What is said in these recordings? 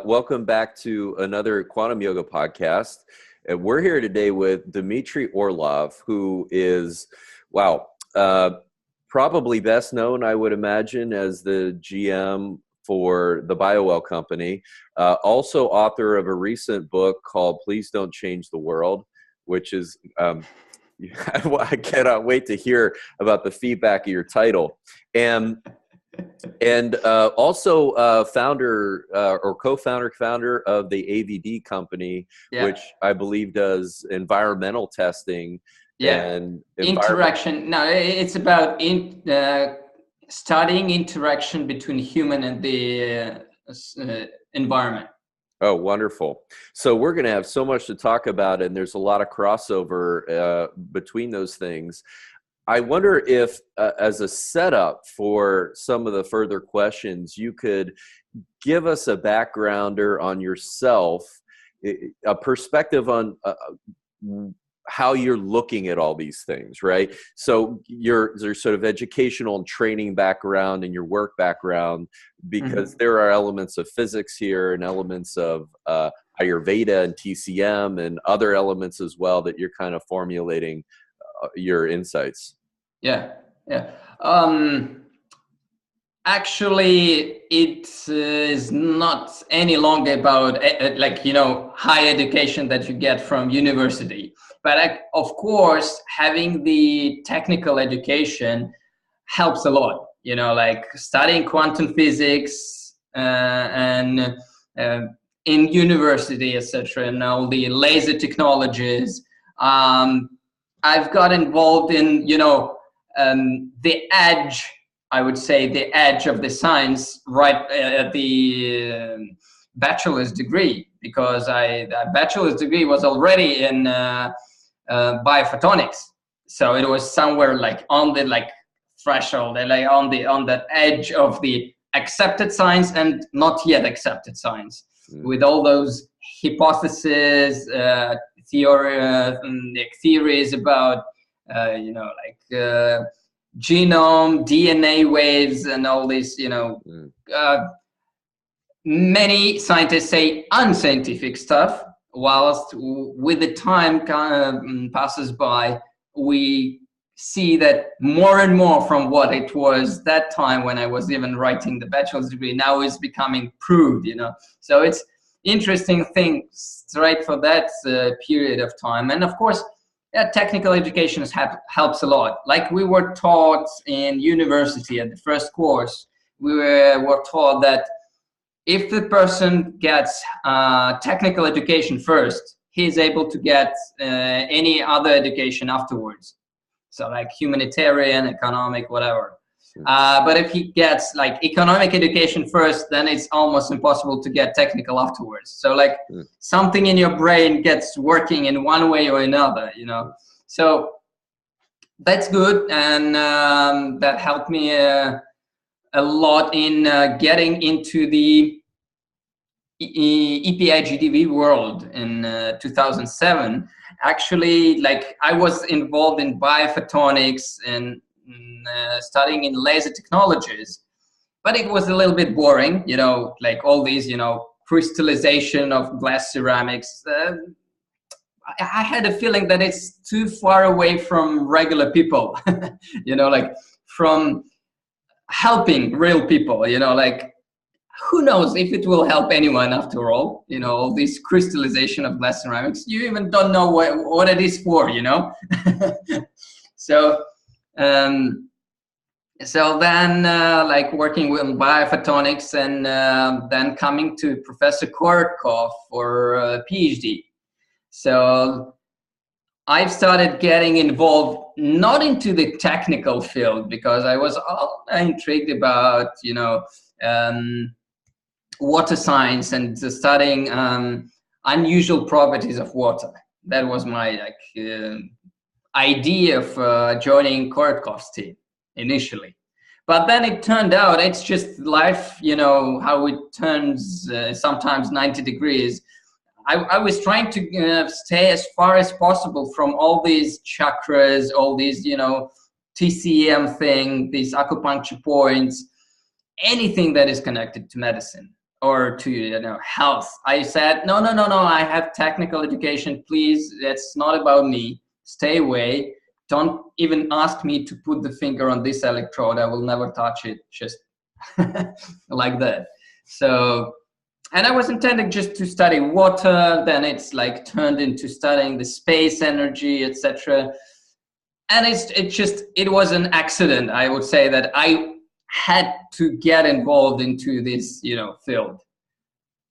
Welcome back to another Quantum Yoga podcast. We're here today with Dmitry Orlov, who is, probably best known, I would imagine, as the GM for the Biowell company. Also author of a recent book called Please Don't Change the World, which is, I cannot wait to hear about the feedback of your title. And also founder or co-founder of the AVD company, which I believe does environmental testing and interaction. No, it's about studying interaction between human and the environment. Oh, wonderful. So we're going to have so much to talk about, and there's a lot of crossover between those things. I wonder if, as a setup for some of the further questions, you could give us a backgrounder on yourself, a perspective on how you're looking at all these things, right? So there's sort of educational and training background and your work background, because there are elements of physics here and elements of Ayurveda and TCM and other elements as well that you're kind of formulating your insights. Actually, it is not any longer about higher education that you get from university, but of course having the technical education helps a lot, like studying quantum physics and in university, etc., and all the laser technologies. I've got involved in, the edge, I would say, the edge of the science right at the bachelor's degree, because the bachelor's degree was already in biophotonics. So it was somewhere like on the threshold, like on the edge of the accepted science and not yet accepted science, with all those hypotheses, theories about genome, DNA waves, and all this. Many scientists say unscientific stuff, whilst with the time passes by, we see that more and more from what it was that time when I was even writing the bachelor's degree now is becoming proved. So it's interesting things right for that period of time. And of course, technical education helps a lot. Like we were taught in university at the first course, we were taught that if the person gets technical education first, he's able to get any other education afterwards. So like humanitarian, economic, whatever. But if he gets like economic education first, then it's almost impossible to get technical afterwards. So like something in your brain gets working in one way or another, So that's good, and that helped me a lot in getting into the EPI-GDV world in 2007. Actually, like I was involved in biophotonics and studying in laser technologies, but it was a little bit boring, like all these, crystallization of glass ceramics. I had a feeling that it's too far away from regular people, like from helping real people, like who knows if it will help anyone after all, all this crystallization of glass ceramics. You even don't know what it is for, So then like working with biophotonics and then coming to Professor Korotkov for a PhD. So I've started getting involved not into the technical field, because I was all intrigued about, water science and studying unusual properties of water. That was my idea of joining Korotkov's team initially. But then it turned out it's just life, how it turns sometimes 90 degrees. I was trying to stay as far as possible from all these chakras, all these, TCM thing, these acupuncture points, anything that is connected to medicine. or to, you know, health. I said, no, no, no, no, I have technical education, please, that's not about me, stay away. Don't even ask me to put the finger on this electrode, I will never touch it, just like that. So, and I was intending just to study water, then it's like turned into studying the space energy, etc. And it was an accident, I would say, that I had to get involved into this, you know, field.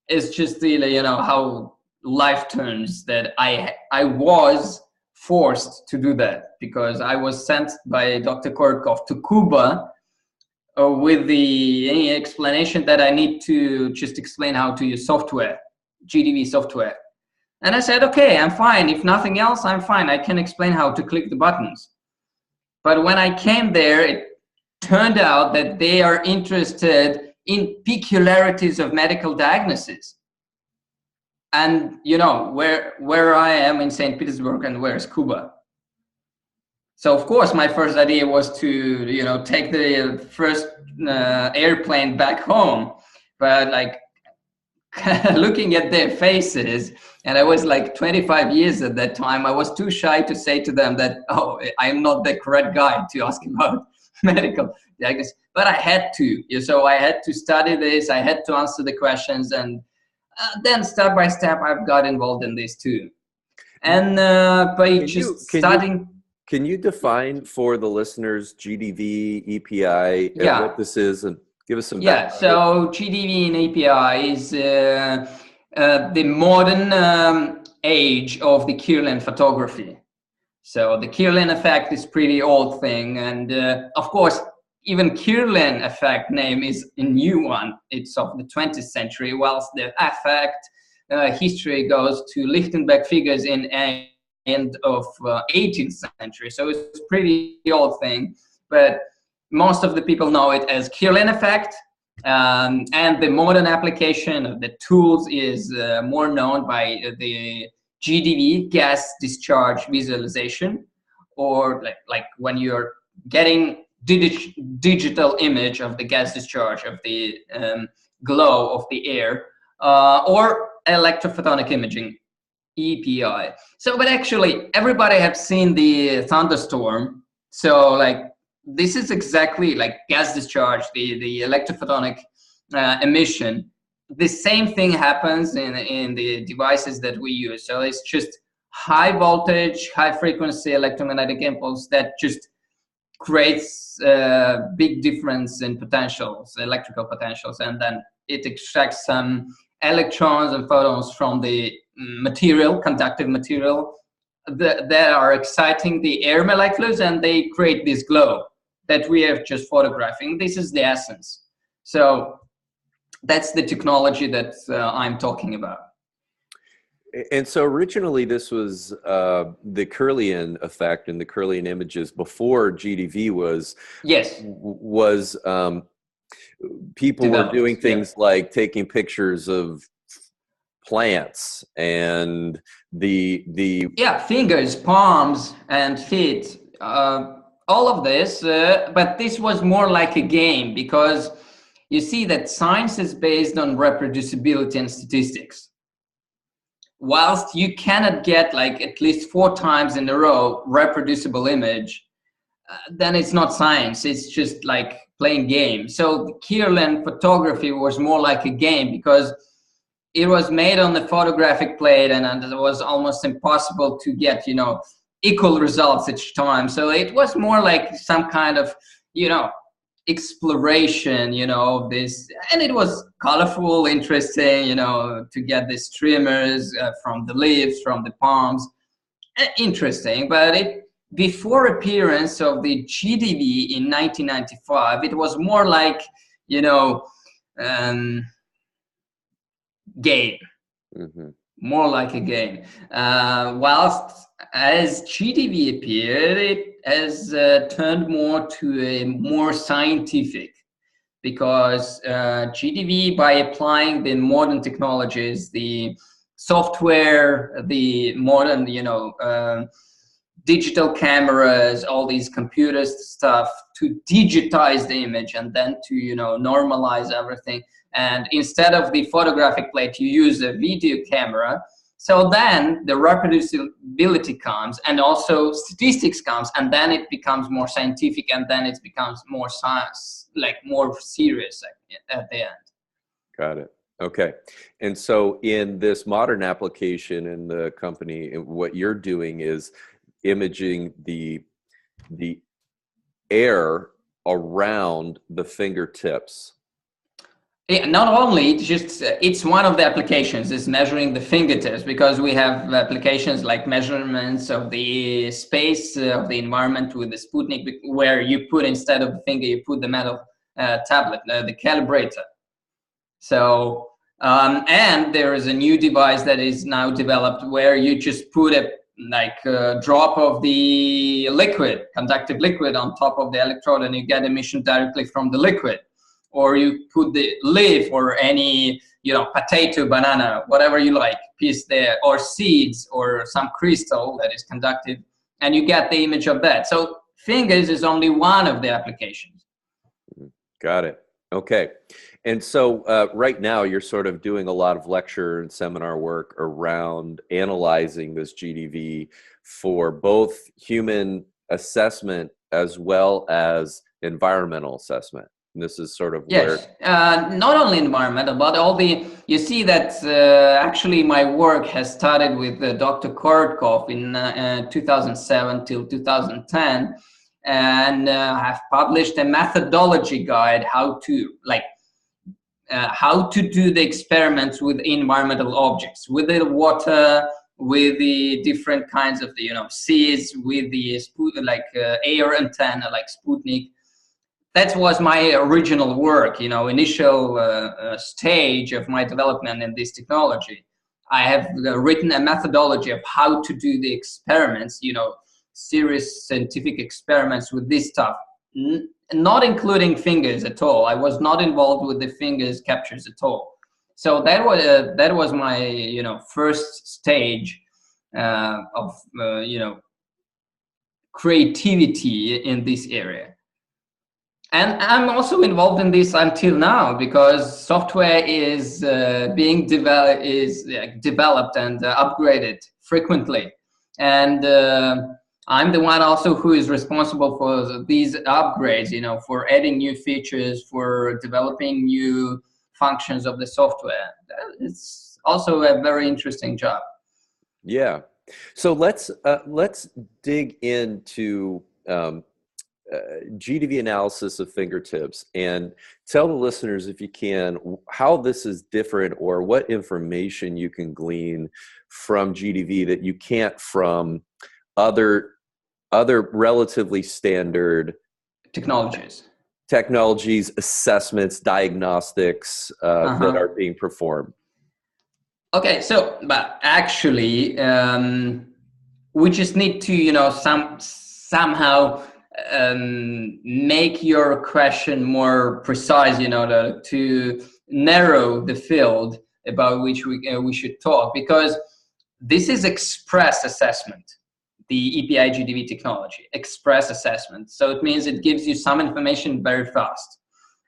It's just really, you know, how life turns, that I was forced to do that, because I was sent by Dr. Korkov to Cuba with the explanation that I need to just explain how to use software, GDV software. And I said, okay, I'm fine. If nothing else, I'm fine. I can explain how to click the buttons. But when I came there, it turned out that they are interested in peculiarities of medical diagnosis. And, you know, where I am in St. Petersburg and where's Cuba? So, of course, my first idea was to, you know, take the first airplane back home. But, like, looking at their faces, and I was like 25 years at that time, I was too shy to say to them that, oh, I'm not the correct guy to ask about medical diagnosis. But I had to. So I had to study this, I had to answer the questions, and then step by step, I've got involved in this too. And by studying... Can you define for the listeners GDV, EPI, and what this is, and give us some background? So GDV and API is the modern age of the Kirlian photography. So the Kirlian effect is pretty old thing, and of course, even Kirlian effect name is a new one. It's of the 20th century, whilst the effect history goes to Lichtenberg figures in end of 18th century. So it's a pretty old thing, but most of the people know it as Kirlian effect. And the modern application of the tools is more known by the GDV, gas discharge visualization, or like when you're getting digital image of the gas discharge, of the glow of the air, or electro-photonic imaging, EPI. So, but actually, everybody have seen the thunderstorm. So, like, this is exactly like gas discharge, the electro-photonic emission. The same thing happens in the devices that we use. So it's just high voltage, high frequency electromagnetic impulse that just creates a big difference in potentials, electrical potentials, and then it extracts some electrons and photons from the material, conductive material, that are exciting the air molecules, and they create this glow that we have just photographing. This is the essence. So that's the technology that I'm talking about. And so originally this was the Kirlian effect and the Kirlian images before GDV was people developed, were doing things like taking pictures of plants and the fingers, palms, and feet, all of this, but this was more like a game, because you see that science is based on reproducibility and statistics. Whilst you cannot get like at least 4 times in a row reproducible image, then it's not science, it's just like playing game. So the Kirlian photography was more like a game, because it was made on the photographic plate, and it was almost impossible to get, you know, equal results each time. So it was more like some kind of, you know, exploration, you know, of this, and it was colorful, interesting, you know, to get the streamers from the leaves, from the palms, interesting. But before appearance of the GDV in 1995, it was more like, you know, game, more like a game. Whilst as GDV appeared, it has turned more to a more scientific, because GDV, by applying the modern technologies, the software, the modern, you know, digital cameras, all these computer stuff, to digitize the image and then to, you know, normalize everything, and instead of the photographic plate, you use a video camera. So then the reproducibility comes, and also statistics comes, and then it becomes more scientific, and then it becomes more science, like more serious at the end. Got it. Okay. And so in this modern application in the company, what you're doing is imaging the air around the fingertips. Yeah, not only just it's one of the applications is measuring the fingertips, because we have applications like measurements of the space of the environment with the Sputnik, where you put, instead of the finger, you put the metal tablet, the calibrator. So and there is a new device that is now developed where you just put a drop of the liquid, conductive liquid, on top of the electrode, and you get emission directly from the liquid. Or you put the leaf or any, potato, banana, whatever you like, piece there, or seeds or some crystal that is conductive, and you get the image of that. So fingers is only one of the applications. Got it. Okay. And so right now you're sort of doing a lot of lecture and seminar work around analyzing this GDV for both human assessment as well as environmental assessment. And this is sort of yes, not only environmental, but all the, you see that actually my work has started with Dr. Korotkov in 2007 till 2010. And I've published a methodology guide how to do the experiments with environmental objects, with the water, with the different kinds of the seeds, with the air antenna like Sputnik. That was my original work, initial stage of my development in this technology. I have written a methodology of how to do the experiments, serious scientific experiments with this stuff, not including fingers at all. I was not involved with the fingers captures at all. So that was my first stage of creativity in this area. And I'm also involved in this until now, because software is being developed and upgraded frequently, and I'm the one also who is responsible for these upgrades, for adding new features, for developing new functions of the software. It's also a very interesting job. Yeah. So let's dig into GDV analysis of fingertips, and tell the listeners, if you can, how this is different, or what information you can glean from GDV that you can't from other relatively standard technologies, assessments, diagnostics that are being performed. Okay, so but actually we just need to somehow make your question more precise, to narrow the field about which we should talk, because this is express assessment, the EPI GDV technology, express assessment. So it means it gives you some information very fast.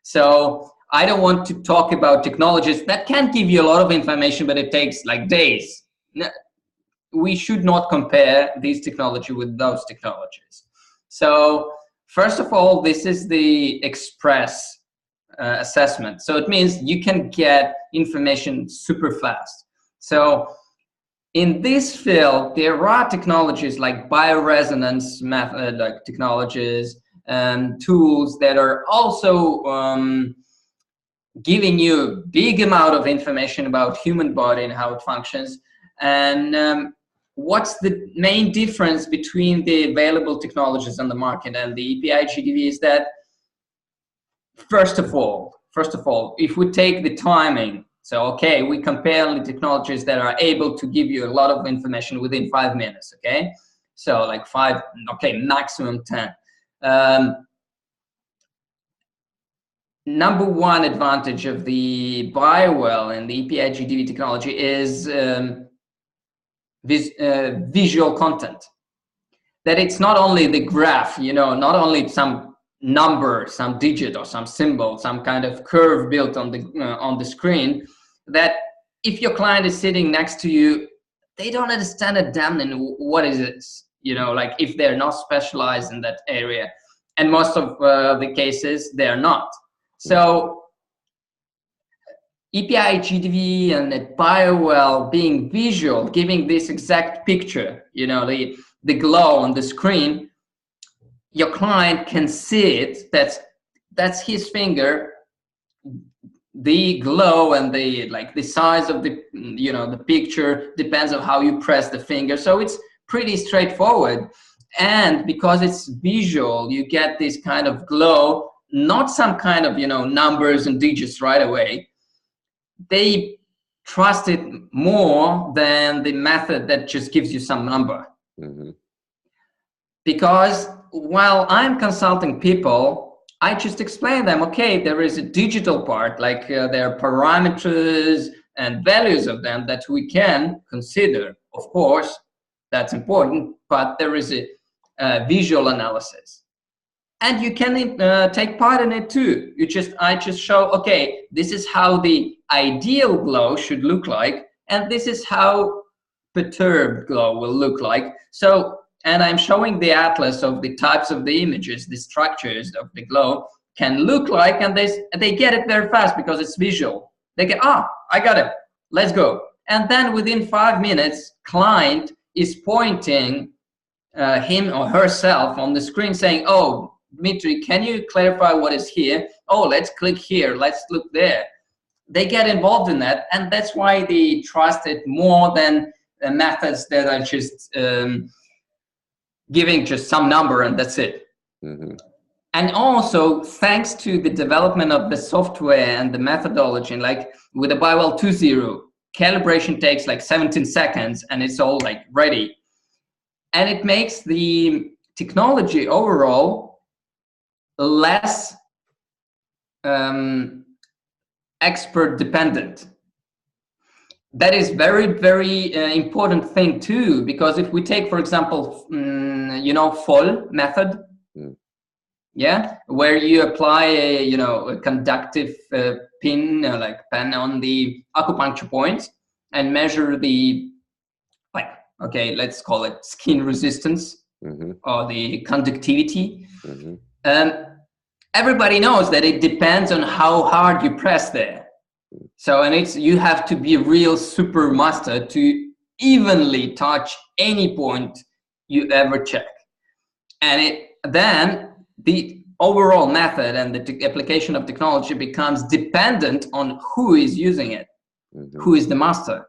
So I don't want to talk about technologies that can give you a lot of information, but it takes like days. We should not compare this technology with those technologies. So first of all, this is the express assessment. So it means you can get information super fast. So in this field, there are technologies like bioresonance method, like technologies and tools that are also giving you a big amount of information about human body and how it functions. And what's the main difference between the available technologies on the market and the EPI GDV is that, first of all, if we take the timing, so okay, we compare the technologies that are able to give you a lot of information within 5 minutes, okay? So like 5, okay, maximum 10. Number one advantage of the Biowell and the EPI GDV technology is visual content. That it's not only the graph, not only some number, some digit or some symbol, some kind of curve built on the screen, that if your client is sitting next to you, they don't understand a damn thing what is it, you know, like if they're not specialized in that area. And most of the cases, they're not. So EPI, GDV, and Biowell being visual, giving this exact picture, you know, the glow on the screen, your client can see it. That's his finger. The glow and the size of the, you know, the picture depends on how you press the finger. So it's pretty straightforward. And because it's visual, you get this kind of glow, not some kind of, you know, numbers and digits right away. They trust it more than the method that just gives you some number. Because while I'm consulting people, I just explain them, okay, there is a digital part, like there are parameters and values of them that we can consider. Of course, that's important, but there is a visual analysis. And you can take part in it too. I just show, okay, this is how the ideal glow should look like, and this is how perturbed glow will look like. So, and I'm showing the atlas of the types of the images, the structures of the glow can look like, and they get it very fast because it's visual. They get, I got it, let's go. And then within 5 minutes, client is pointing him or herself on the screen saying, oh, Dmitry, can you clarify what is here? Oh, let's click here, let's look there. They get involved in that, and that's why they trust it more than the methods that are just giving just some number and that's it. And also, thanks to the development of the software and the methodology, like with the Biowell 2.0, calibration takes like 17 seconds and it's all like ready. And it makes the technology overall less expert dependent. That is very, very important thing too, because if we take, for example, you know, FOL method, yeah, where you apply a, you know, a conductive pin, like pen on the acupuncture point and measure the, like, okay, let's call it skin resistance or the conductivity. Everybody knows that it depends on how hard you press there. So, and you have to be a real super master to evenly touch any point you ever check. And then the overall method and the application of technology becomes dependent on who is using it, who is the master.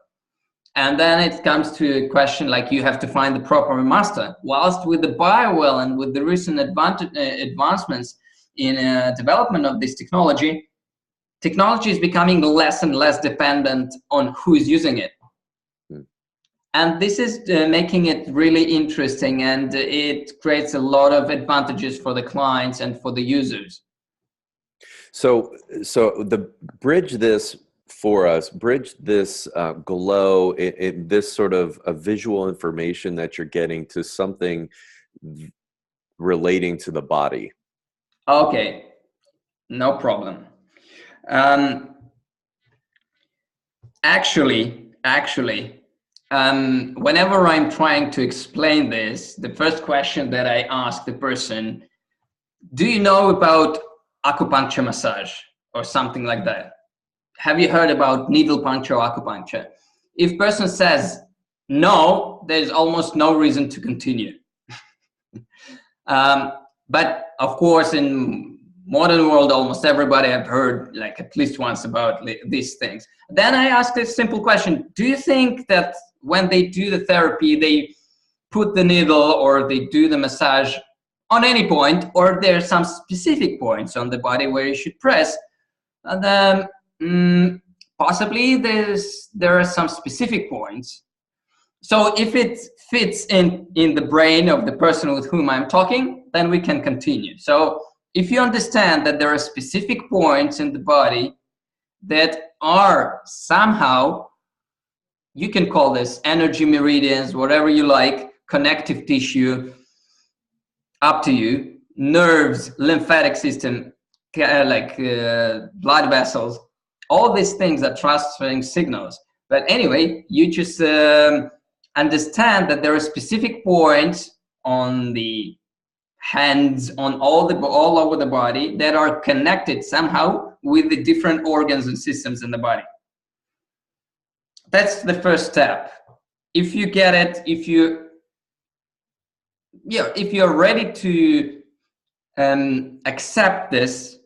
And then it comes to a question like you have to find the proper master. Whilst with the Biowell and with the recent advancements in development of this technology is becoming less and less dependent on who is using it. And this is making it really interesting, and it creates a lot of advantages for the clients and for the users. So bridge this for us, bridge this glow, this sort of visual information that you're getting to something relating to the body. Okay, no problem. Actually, whenever I'm trying to explain this, the first question that I ask the person, do you know about acupuncture massage or something like that? Have you heard about needle puncture or acupuncture? If person says no, there's almost no reason to continue. But of course, in modern world, almost everybody have heard like at least once about these things. Then I ask this simple question: do you think that when they do the therapy, they put the needle or they do the massage on any point, or there are some specific points on the body where you should press? And then possibly there are some specific points. So if it fits in the brain of the person with whom I'm talking, then we can continue. So if you understand that there are specific points in the body that are somehow, you can call this energy meridians, whatever you like, connective tissue, up to you, nerves, lymphatic system, blood vessels. All these things are transferring signals. But anyway, you just understand that there are specific points on the hands, on all over the body that are connected somehow with the different organs and systems in the body. That's the first step. If you get it, if you're ready to accept this,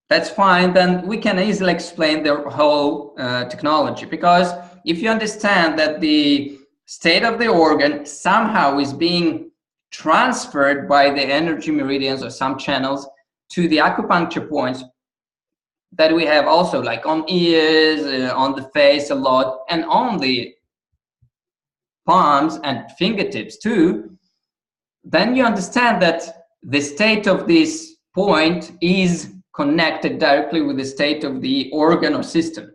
that's fine. Then we can easily explain the whole technology, because if you understand that the state of the organ somehow is being transferred by the energy meridians or some channels to the acupuncture points that we have also, like on ears, on the face a lot, and on the palms and fingertips too, then you understand that the state of this point is connected directly with the state of the organ or system.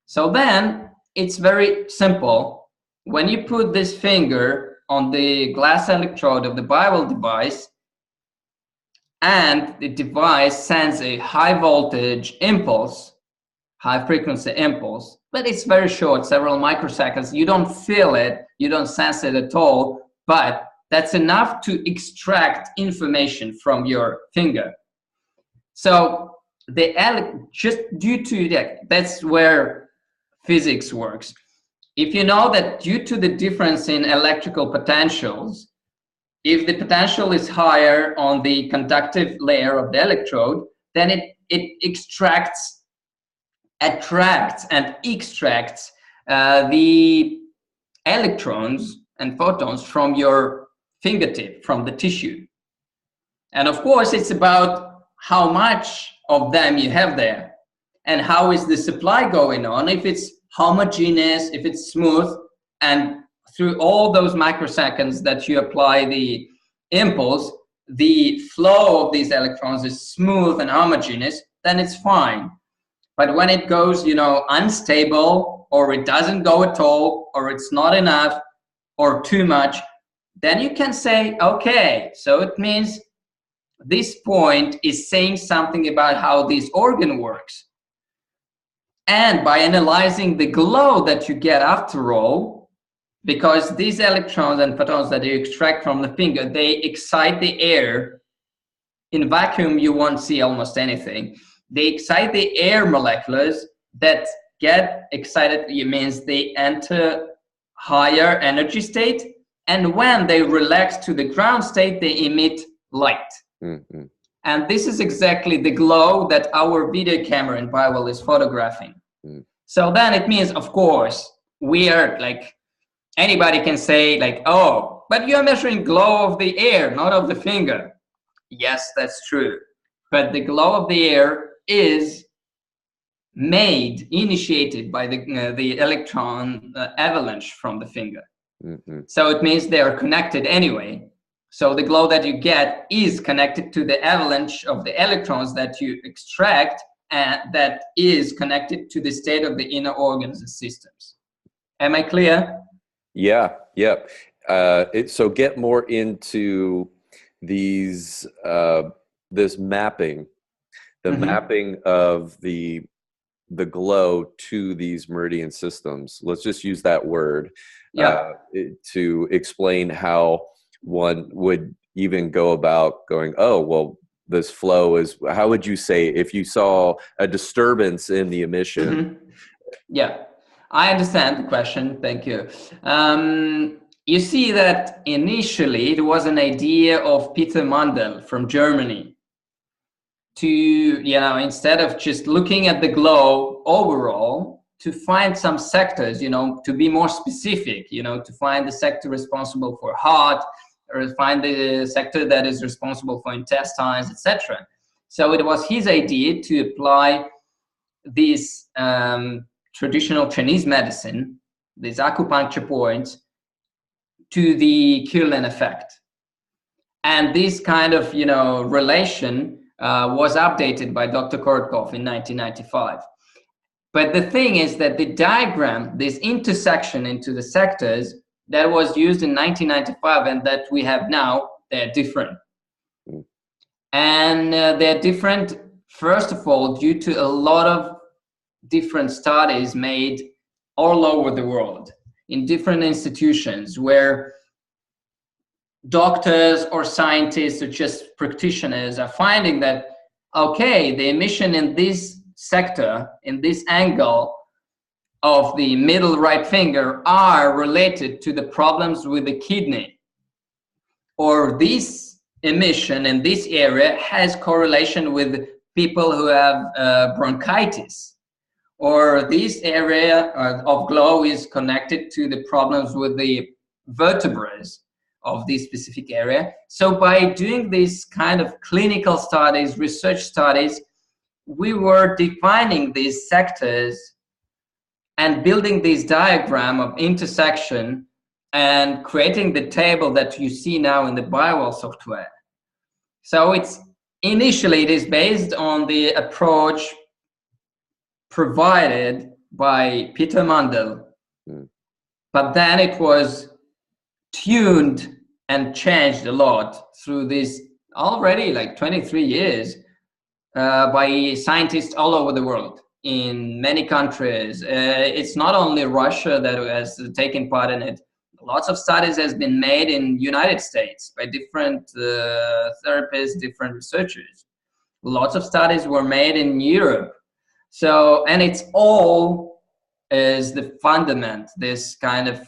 So then it's very simple. When you put this finger on the glass electrode of the Biowell device, and the device sends a high voltage impulse, high frequency impulse, but it's very short, several microseconds. You don't feel it, you don't sense it at all, but that's enough to extract information from your finger. So just due to that, that's where physics works. If you know that due to the difference in electrical potentials, if the potential is higher on the conductive layer of the electrode, then it attracts and extracts the electrons and photons from your fingertip, from the tissue. And of course, it's about how much of them you have there and how is the supply going on, if it's homogeneous, if it's smooth, and through all those microseconds that you apply the impulse, the flow of these electrons is smooth and homogeneous, then it's fine. But when it goes, unstable, or it doesn't go at all, or it's not enough, or too much, then you can say, okay, so it means this point is saying something about how this organ works. And by analyzing the glow that you get after all, because these electrons and photons that you extract from the finger, they excite the air. In vacuum, you won't see almost anything. They excite the air molecules that get excited. It means they enter higher energy state. And when they relax to the ground state, they emit light. Mm-hmm. And this is exactly the glow that our video camera in Biowell is photographing. Mm. So then it means, of course, we are like, anybody can say like, oh, but you're measuring glow of the air, not of the finger. Yes, that's true. But the glow of the air is initiated by the electron avalanche from the finger. Mm-hmm. So it means they are connected anyway. So the glow that you get is connected to the avalanche of the electrons that you extract, and that is connected to the state of the inner organs and systems. Am I clear? Yeah. So get more into these this mapping, the mm-hmm. mapping of the glow to these meridian systems. Let's just use that word to explain how one would even go about going, oh, well, this flow is, how would you say if you saw a disturbance in the emission? Mm-hmm. Yeah, I understand the question. Thank you. You see that initially it was an idea of Peter Mundell from Germany to, instead of just looking at the glow overall, to find some sectors, to be more specific, to find the sector responsible for heart, or find the sector that is responsible for intestines, etc. So it was his idea to apply this traditional Chinese medicine, these acupuncture points, to the Kirlian effect. And this kind of, relation was updated by Dr. Kortkov in 1995. But the thing is that the diagram, this intersection into the sectors, that was used in 1995 and that we have now they're different. Mm. And they're different, first of all, due to a lot of different studies made all over the world in different institutions where doctors or scientists or just practitioners are finding that, okay, the emission in this sector, in this angle of the middle right finger are related to the problems with the kidney, or this emission in this area has correlation with people who have bronchitis, or this area of glow is connected to the problems with the vertebrae of this specific area. So by doing these kind of clinical studies, research studies, we were defining these sectors and building this diagram of intersection and creating the table that you see now in the Biowell software. So initially it is based on the approach provided by Peter Mundell, but then it was tuned and changed a lot through this already like 23 years by scientists all over the world in many countries. It's not only Russia that has taken part in it. Lots of studies has been made in United States by different therapists, different researchers. Lots of studies were made in Europe. So, and it's all is the fundament, this kind of,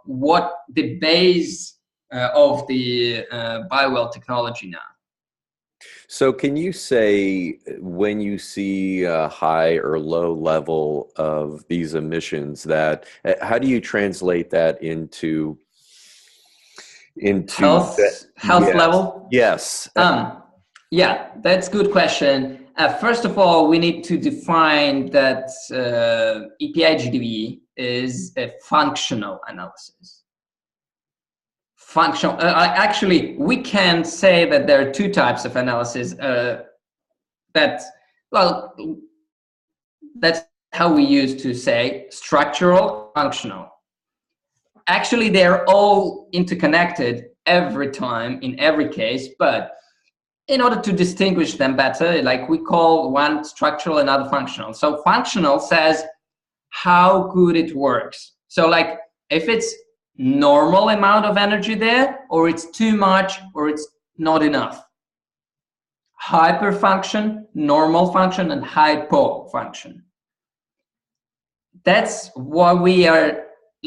what the base of the Biowell technology now. So can you say when you see a high or low level of these emissions, that how do you translate that into health yes, level? Yes. Yeah, that's a good question. First of all, we need to define that EPI-GDV is a functional analysis. Functional. Actually, we can say that there are two types of analysis. That's how we used to say structural, functional. Actually, they're all interconnected every time in every case, but in order to distinguish them better, like we call one structural, another functional. So functional says how good it works. So like if it's normal amount of energy there, or it's too much, or it's not enough. Hyperfunction, normal function, and hypofunction. That's what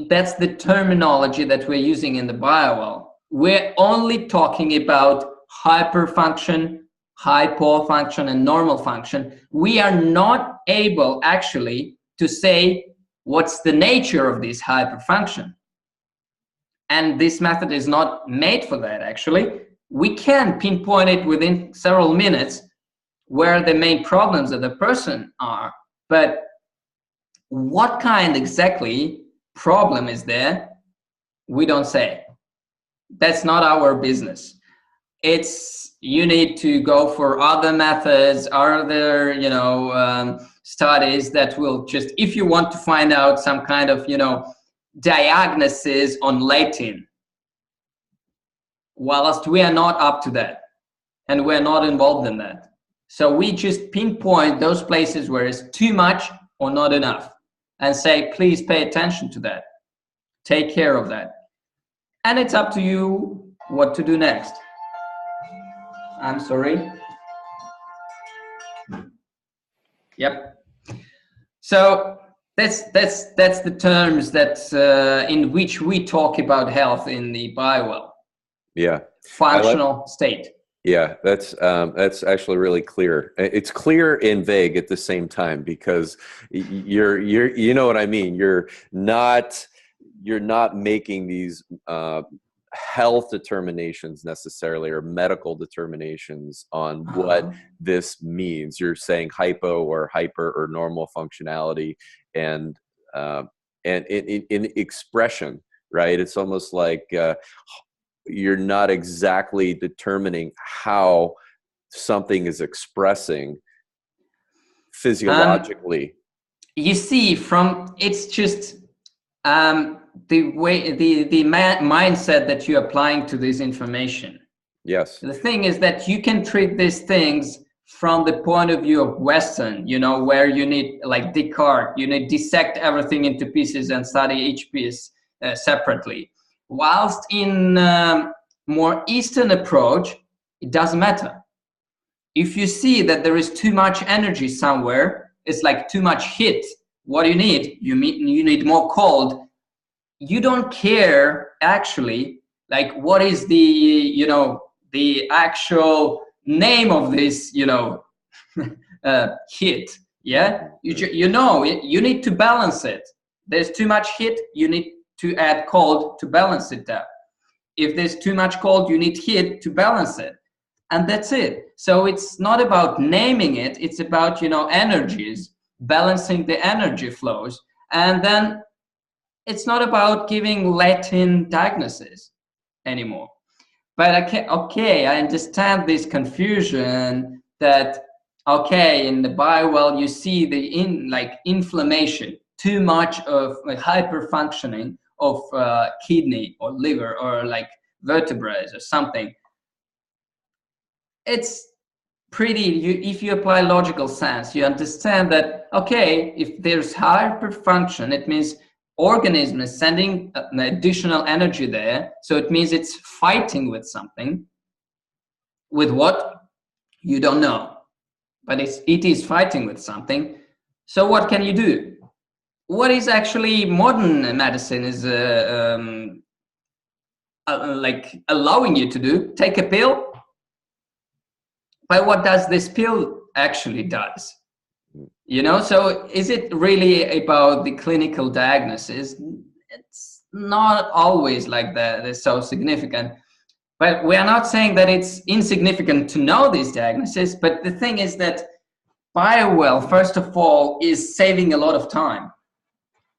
that's the terminology that we're using in the Biowell. We're only talking about hyperfunction, hypofunction, and normal function. We are not able actually to say what's the nature of this hyperfunction. And this method is not made for that, actually. We can pinpoint it within several minutes where the main problems of the person are, but what kind exactly problem is there, we don't say. That's not our business. You need to go for other methods, other, studies that will just, if you want to find out some kind of, diagnosis on Latin, whilst we are not up to that, and we're not involved in that. So we just pinpoint those places where it's too much or not enough, and say, please pay attention to that. Take care of that. And it's up to you what to do next. I'm sorry. Yep. So that's the terms that in which we talk about health in the Biowell. Yeah. Functional state. Yeah, that's actually really clear. It's clear and vague at the same time, because you know what I mean. You're not making these health determinations necessarily, or medical determinations on what this means. You're saying hypo or hyper or normal functionality, and in expression, right? It's almost like you're not exactly determining how something is expressing physiologically. You see, it's just the way the mindset that you're applying to this information. Yes. The thing is that you can treat these things from the point of view of Western, you know, where you need, like Descartes, you need dissect everything into pieces and study each piece separately. Whilst in more Eastern approach, it doesn't matter. If you see that there is too much energy somewhere, it's like too much heat. What do you need? You need more cold. You don't care actually, like what is the, you know, the actual name of this, you know, heat. Yeah, you know, you need to balance it. There's too much heat, you need to add cold to balance it up. If there's too much cold, you need heat to balance it. And that's it. So it's not about naming it, it's about, you know, energies, balancing the energy flows. And then it's not about giving Latin diagnosis anymore. But okay, I understand this confusion that, okay, in the Biowell, you see the inflammation, too much of like, hyperfunctioning of kidney or liver or like vertebrae or something. It's pretty, if you apply logical sense, you understand that, okay, if there's hyperfunction, it means organism is sending an additional energy there. So it means it's fighting with something. With what? You don't know. But it is fighting with something. So what can you do? What is actually modern medicine is like allowing you to do? Take a pill. But what does this pill actually does? You know, so is it really about the clinical diagnosis? It's not always like that. It's so significant. But we are not saying that it's insignificant to know this diagnosis. But the thing is that Biowell, first of all, is saving a lot of time.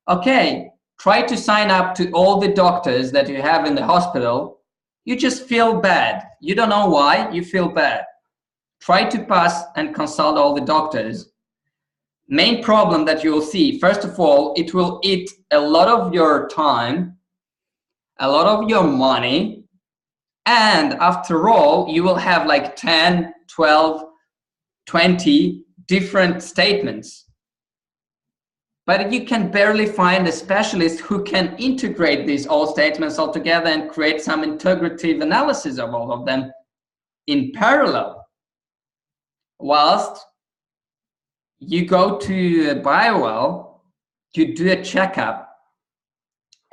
Okay, try to sign up to all the doctors that you have in the hospital. You just feel bad. You don't know why, you feel bad. Try to pass and consult all the doctors. Main problem that you will see, first of all, it will eat a lot of your time, a lot of your money, and after all, you will have like 10, 12, 20 different statements. But you can barely find a specialist who can integrate these all statements all together and create some integrative analysis of all of them in parallel. Whilst you go to a Biowell, you do a checkup,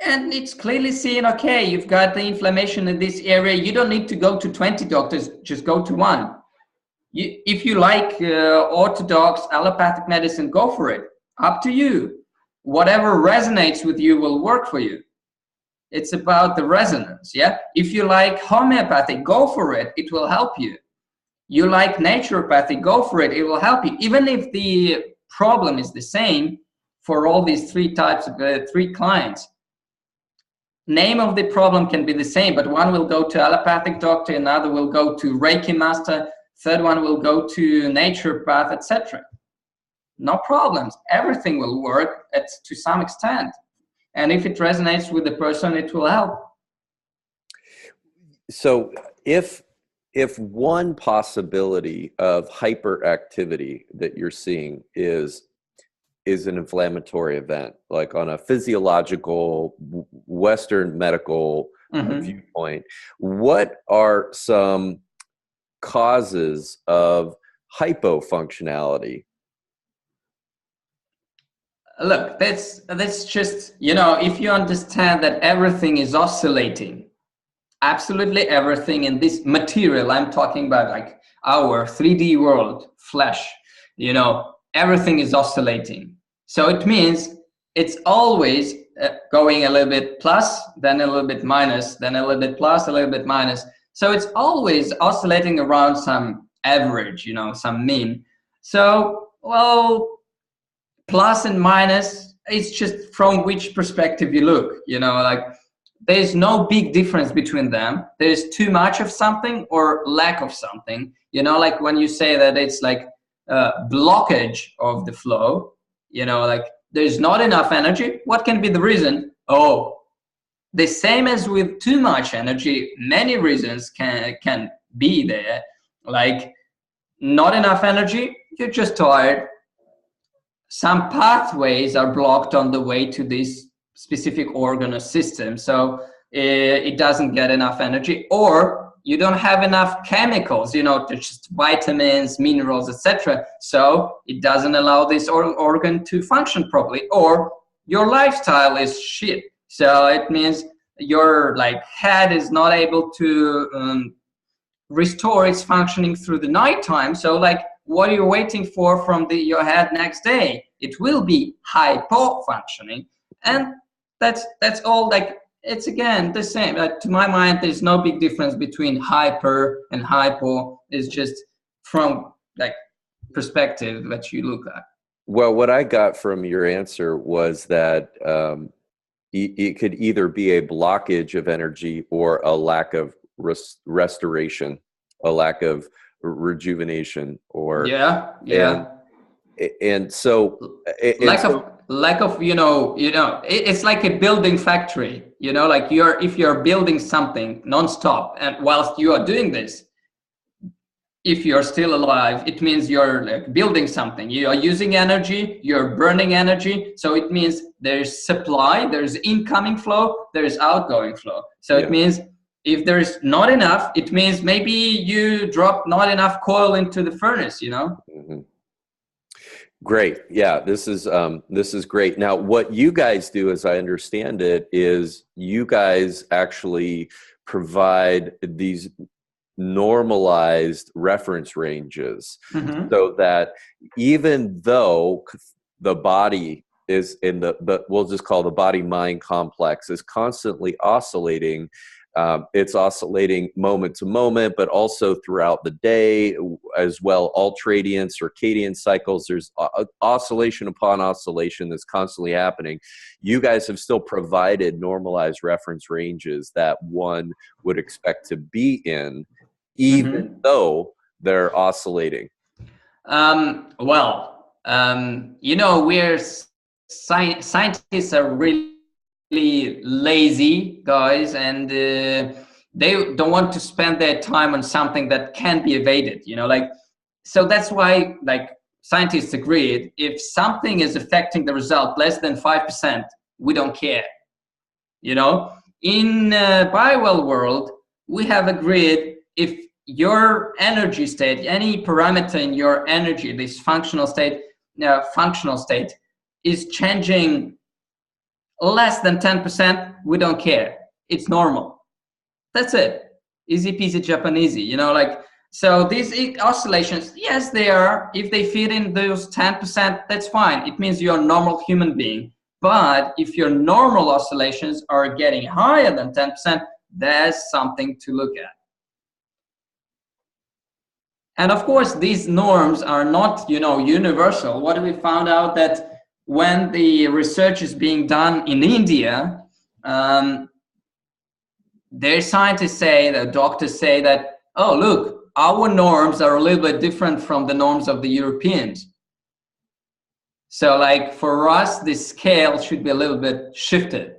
and it's clearly seen, okay, you've got the inflammation in this area. You don't need to go to 20 doctors, just go to one. If you like orthodox allopathic medicine, go for it. Up to you. Whatever resonates with you will work for you. It's about the resonance, yeah? If you like homeopathic, go for it. It will help you. You like naturopathy, go for it. It will help you. Even if the problem is the same for all these three types of three clients. Name of the problem can be the same, but one will go to allopathic doctor, another will go to Reiki master, third one will go to naturopath, etc. No problems. Everything will work to some extent. And if it resonates with the person, it will help. So if one possibility of hyperactivity that you're seeing is an inflammatory event, like on a physiological Western medical viewpoint, what are some causes of hypofunctionality? Look, that's just, you know, if you understand that everything is oscillating, absolutely everything in this material, I'm talking about like our 3D world, flesh, you know, everything is oscillating. So it means it's always going a little bit plus, then a little bit minus, then a little bit plus, a little bit minus. So it's always oscillating around some average, you know, some mean. So, well, plus and minus, it's just from which perspective you look, you know, like there's no big difference between them. There's too much of something or lack of something, you know, like when you say that it's like blockage of the flow, you know, like there's not enough energy. What can be the reason? Oh, the same as with too much energy, many reasons can be there. Like, not enough energy, you're just tired. Some pathways are blocked on the way to this specific organ or system, so it doesn't get enough energy, or you don't have enough chemicals, you know, just vitamins, minerals, etc. So it doesn't allow this organ to function properly, or your lifestyle is shit. So it means your like head is not able to restore its functioning through the nighttime. So like, what are you waiting for from your head next day? It will be hypo-functioning, and that's all. Like, it's again the same. To my mind, there's no big difference between hyper and hypo. It's just from like perspective that you look at. Well, what I got from your answer was that it could either be a blockage of energy or a lack of restoration, a lack of rejuvenation, or and so lack of it's like a building factory, you know, like if you're building something non-stop, and whilst you are doing this, if you're still alive, it means you're like building something. You are using energy, you're burning energy, so it means there's supply, there's incoming flow, there's outgoing flow. So it means if there's not enough, it means maybe you drop not enough coal into the furnace, you know? Mm-hmm. Great. Yeah, this is great. Now, what you guys do, as I understand it, is you guys actually provide these normalized reference ranges, so that even though the body is in the we'll just call the body-mind complex is constantly oscillating, it's oscillating moment to moment, but also throughout the day as well. Ultradian, circadian cycles, there's oscillation upon oscillation that's constantly happening. You guys have still provided normalized reference ranges that one would expect to be in, even though they're oscillating. You know, we're scientists are really lazy guys, and they don't want to spend their time on something that can be evaded, you know, like, so that's why like scientists agreed, if something is affecting the result less than 5%, we don't care, you know. In Biowell world, we have agreed, if your energy state, any parameter in your energy, this functional state is changing less than 10%, we don't care. It's normal. That's it. Easy peasy Japanese, you know, like, so these oscillations, yes, they are, if they fit in those 10%, that's fine. It means you're a normal human being. But if your normal oscillations are getting higher than 10%, there's something to look at. And of course, these norms are not, you know, universal. What we found out that when the research is being done in India, their scientists say, the doctors say that, oh, look, our norms are a little bit different from the norms of the Europeans. So like for us, the scale should be a little bit shifted.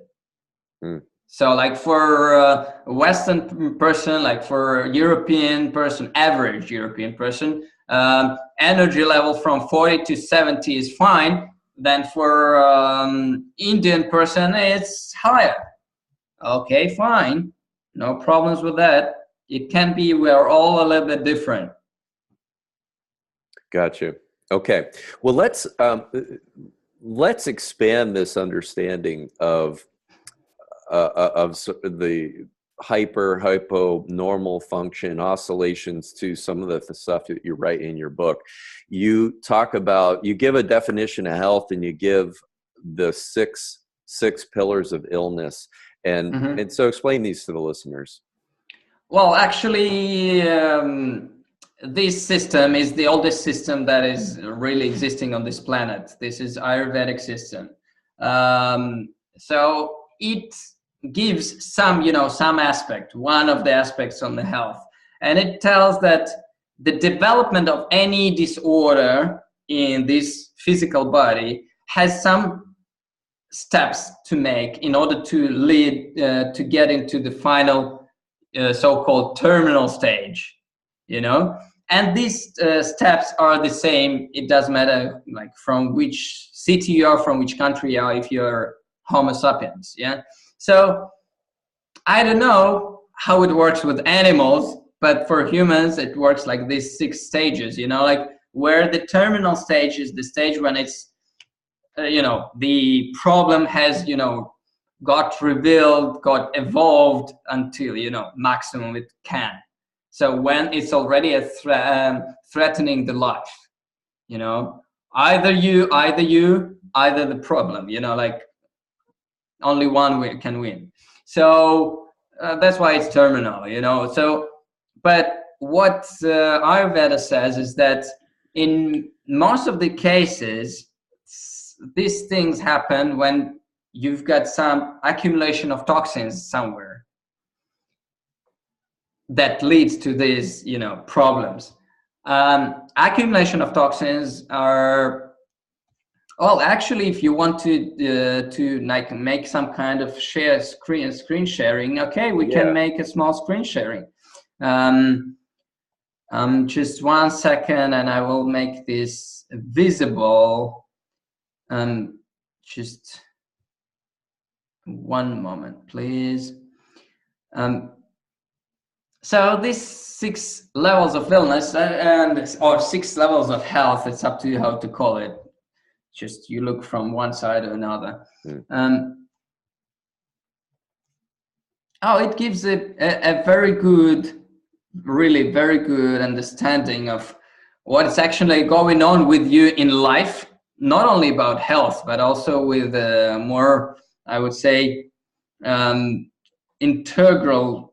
So like for a Western person, like for a European person, average European person, energy level from 40 to 70 is fine. Then for Indian person, it's higher. Okay, fine. No problems with that. It can be, we're all a little bit different. Gotcha. Okay. Well, let's expand this understanding of the hypo normal function oscillations to some of the stuff that you write in your book. You talk about, you give a definition of health, and you give the six pillars of illness, and so explain these to the listeners. Well, actually, this system is the oldest system that is really existing on this planet. This is Ayurvedic system. So it gives some, you know, some aspect, one of the aspects on the health. And it tells that the development of any disorder in this physical body has some steps to make in order to lead, to get into the final so-called terminal stage. you know. And these steps are the same. It doesn't matter like from which city you are, from which country you are, if you're Homo sapiens, yeah. So I don't know how it works with animals, but for humans it works like these 6 stages, you know, like where the terminal stage is the stage when it's you know, the problem has, you know, got revealed, got evolved until, you know, maximum it can. So when it's already a threatening the life, you know, either the problem, you know, like only one can win. So that's why it's terminal, you know. So, but what Ayurveda says is that in most of the cases, these things happen when you've got some accumulation of toxins somewhere that leads to these, you know, problems. Accumulation of toxins are, well, actually, if you want to like make some kind of screen sharing, okay, we can make a small screen sharing. Just 1 second, and I will make this visible. Just 1 moment, please. So these 6 levels of illness or 6 levels of health, it's up to you how to call it. Just you look from one side or another. It gives a very good, really very good understanding of what's actually going on with you in life, not only about health, but also with more, I would say, integral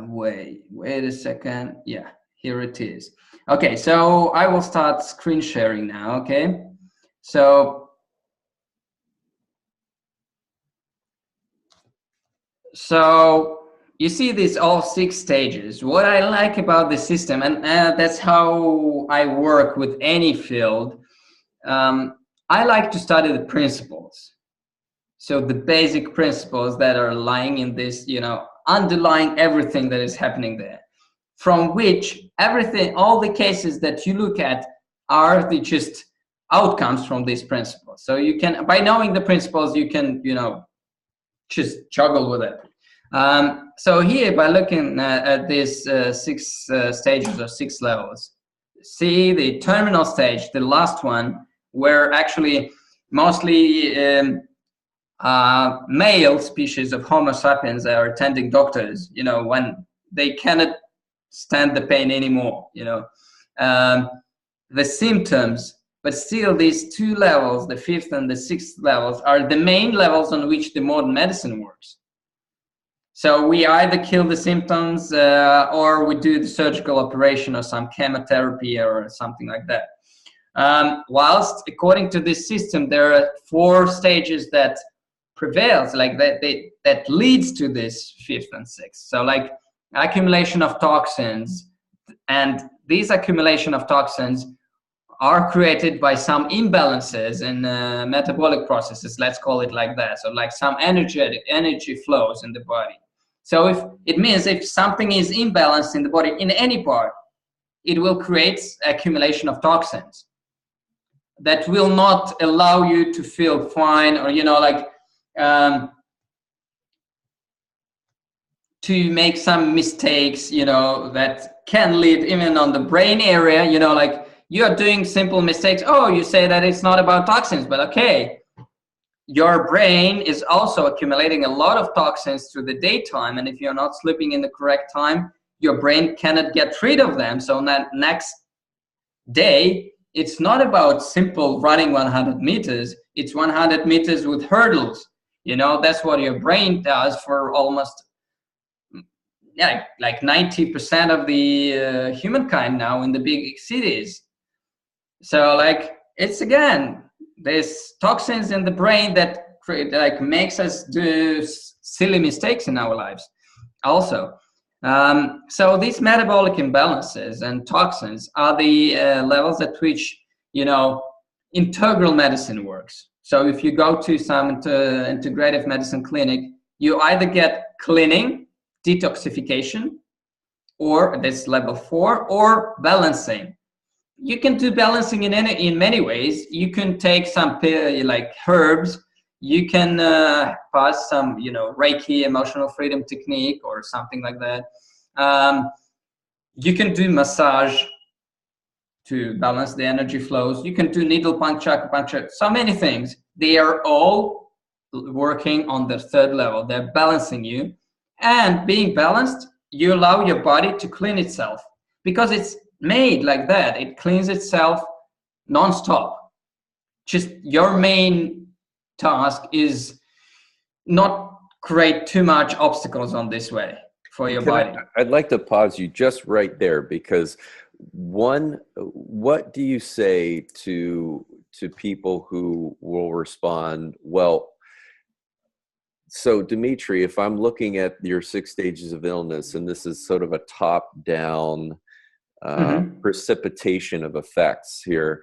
wait a second. Yeah, here it is. Okay, so I will start screen sharing now. Okay, so you see these all 6 stages. What I like about the system, and that's how I work with any field, I like to study the principles. So the basic principles that are lying in this, you know, underlying everything that is happening there, from which everything, all the cases that you look at are the just outcomes from these principles. So you can, by knowing the principles, you can, you know, just juggle with it. So here, by looking at these 6 stages or 6 levels, see the terminal stage, the last one, where actually mostly male species of Homo sapiens are attending doctors, you know, when they cannot stand the pain anymore, you know. The symptoms, but still these 2 levels, the 5th and the 6th levels, are the main levels on which the modern medicine works. So we either kill the symptoms or we do the surgical operation or some chemotherapy or something like that. Whilst according to this system, there are 4 stages that prevails, like that leads to this 5th and 6th. So like accumulation of toxins, and these accumulation of toxins are created by some imbalances in metabolic processes, let's call it like that. So like some energy flows in the body. So if it means if something is imbalanced in the body in any part, it will create accumulation of toxins that will not allow you to feel fine, or, you know, like to make some mistakes, you know, that can lead even on the brain area, you know, like you are doing simple mistakes. Oh, you say that it's not about toxins, but okay, your brain is also accumulating a lot of toxins through the daytime, and if you're not sleeping in the correct time, your brain cannot get rid of them. So that next day, it's not about simple running 100 meters, it's 100 meters with hurdles. You know, that's what your brain does for almost, yeah, like 90% of the humankind now in the big cities. So like, it's again, there's toxins in the brain that create, like, makes us do silly mistakes in our lives also. So these metabolic imbalances and toxins are the levels at which, you know, integral medicine works. So if you go to some integrative medicine clinic, you either get cleaning, detoxification, or that's level 4, or balancing. You can do balancing in many ways. You can take some like herbs. You can pass some, you know, Reiki, emotional freedom technique, or something like that. You can do massage to balance the energy flows. You can do needle puncture, acupuncture, so many things. They are all working on the 3rd level. They're balancing you, and being balanced, you allow your body to clean itself, because it's made like that. It cleans itself non-stop. Just your main task is not create too much obstacles on this way for your body. I'd like to pause you just right there, because what do you say to people who will respond, well, so Dmitry, if I'm looking at your 6 stages of illness, and this is sort of a top-down precipitation of effects here,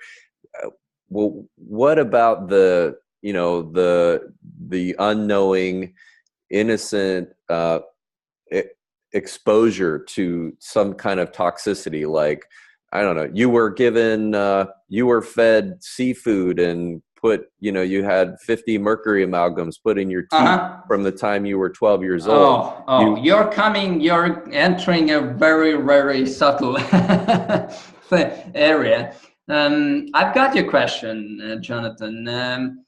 well, what about the, you know, the unknowing, innocent exposure to some kind of toxicity? Like, I don't know, you were fed seafood and put, you know, you had 50 mercury amalgams put in your teeth from the time you were 12 years old. You're entering a very, very subtle area. I've got your question, Jonathan.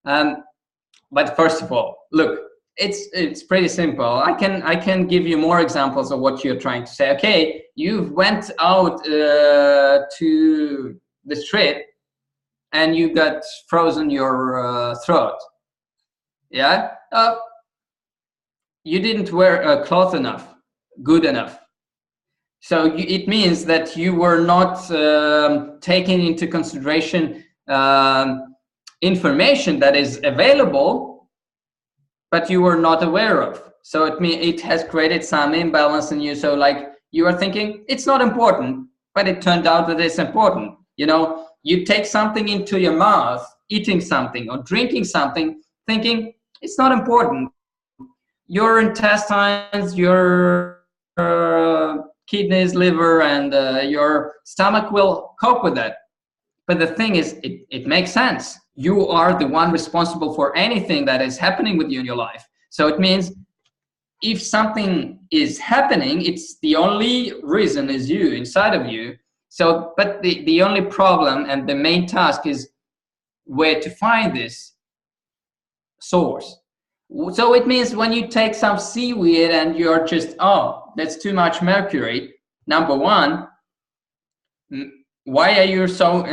But first of all, look, it's pretty simple. I can give you more examples of what you're trying to say. Okay, you went out to the street and you got frozen your throat. Yeah, you didn't wear a cloth good enough. So it means that you were not taking into consideration information that is available, but you were not aware of. So it has created some imbalance in you. So like you are thinking it's not important, but it turned out that it's important. You know, you take something into your mouth, eating something or drinking something, thinking it's not important. Your intestines, your kidneys, liver, and your stomach will cope with that. But the thing is, it makes sense. You are the one responsible for anything that is happening with you in your life. So it means if something is happening, it's the only reason is you, inside of you. So, but the only problem and the main task is where to find this source. So it means when you take some seaweed and you're just, oh, that's too much mercury. Number one, why are you so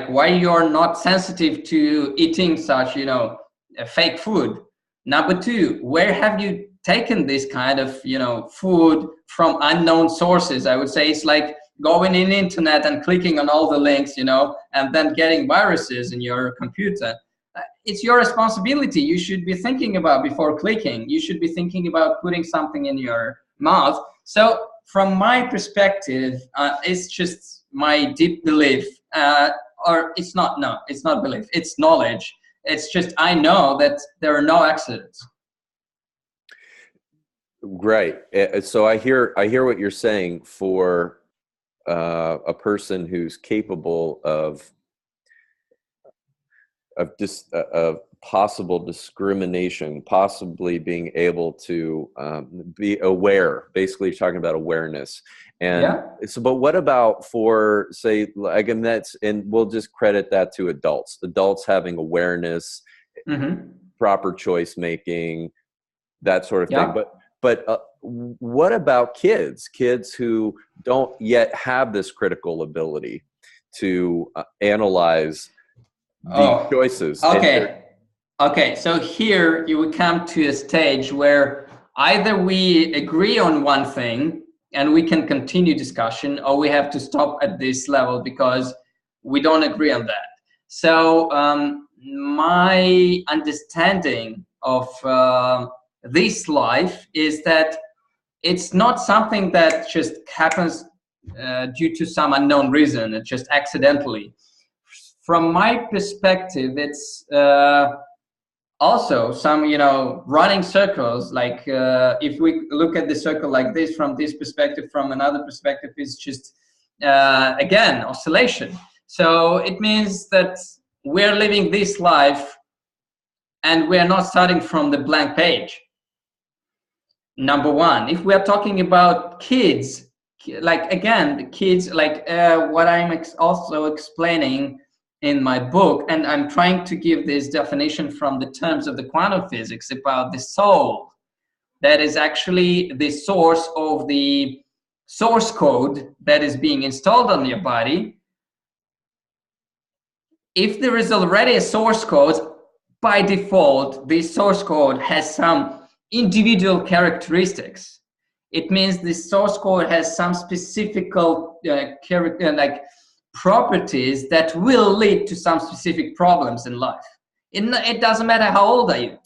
why you're not sensitive to eating such, you know, fake food? Number two, where have you taken this kind of, you know, food from unknown sources? I would say it's like going in the internet and clicking on all the links, you know, and then getting viruses in your computer. It's your responsibility. You should be thinking about before clicking. You should be thinking about putting something in your mouth. So from my perspective, it's just my deep belief, or it's not belief, it's knowledge. It's just, I know that there are no accidents. Right. So I hear what you're saying for a person who's capable of possible discrimination, possibly being able to be aware. Basically, you're talking about awareness. And yeah. So, but what about for, say, again, and we'll just credit that to adults having awareness, proper choice making, that sort of thing. But what about kids who don't yet have this critical ability to analyze the choices? Okay, so here you would come to a stage where either we agree on one thing and we can continue discussion, or we have to stop at this level because we don't agree on that. So my understanding of this life is that it's not something that just happens due to some unknown reason. It's just accidentally. From my perspective, it's also some, you know, running circles, like if we look at the circle like this from this perspective, from another perspective, is just again oscillation. So it means that we're living this life and we're not starting from the blank page. Number one. If we are talking about kids, like again the kids, like what I'm also explaining in my book, and I'm trying to give this definition from the terms of the quantum physics about the soul, that is actually the source of the source code that is being installed on your body. If there is already a source code, by default, this source code has some individual characteristics. It means this source code has some specific like properties that will lead to some specific problems in life. It doesn't matter how old are you.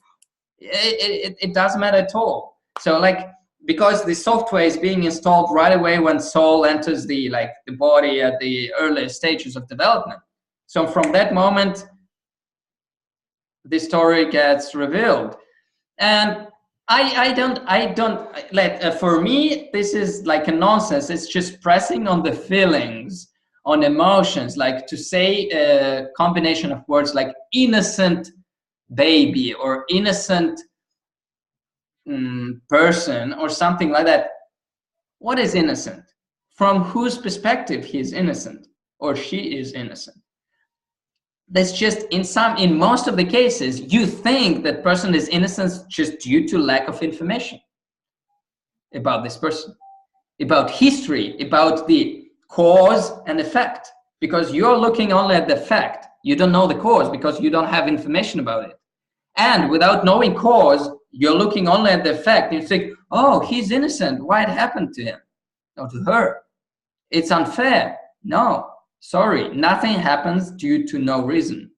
It doesn't matter at all. So like, because the software is being installed right away when soul enters the body at the earliest stages of development. So from that moment, the story gets revealed. And I don't let, for me, this is like a nonsense. It's just pressing on the feelings, on emotions, like to say a combination of words like innocent baby or innocent person or something like that. What is innocent? From whose perspective he is innocent or she is innocent? That's just in most of the cases, you think that person is innocent just due to lack of information about this person, about history, about the cause and effect, because you're looking only at the fact. You don't know the cause because you don't have information about it. And without knowing cause, you're looking only at the effect. You think, oh, he's innocent. Why it happened to him or to her? It's unfair. No. Sorry, nothing happens due to no reason.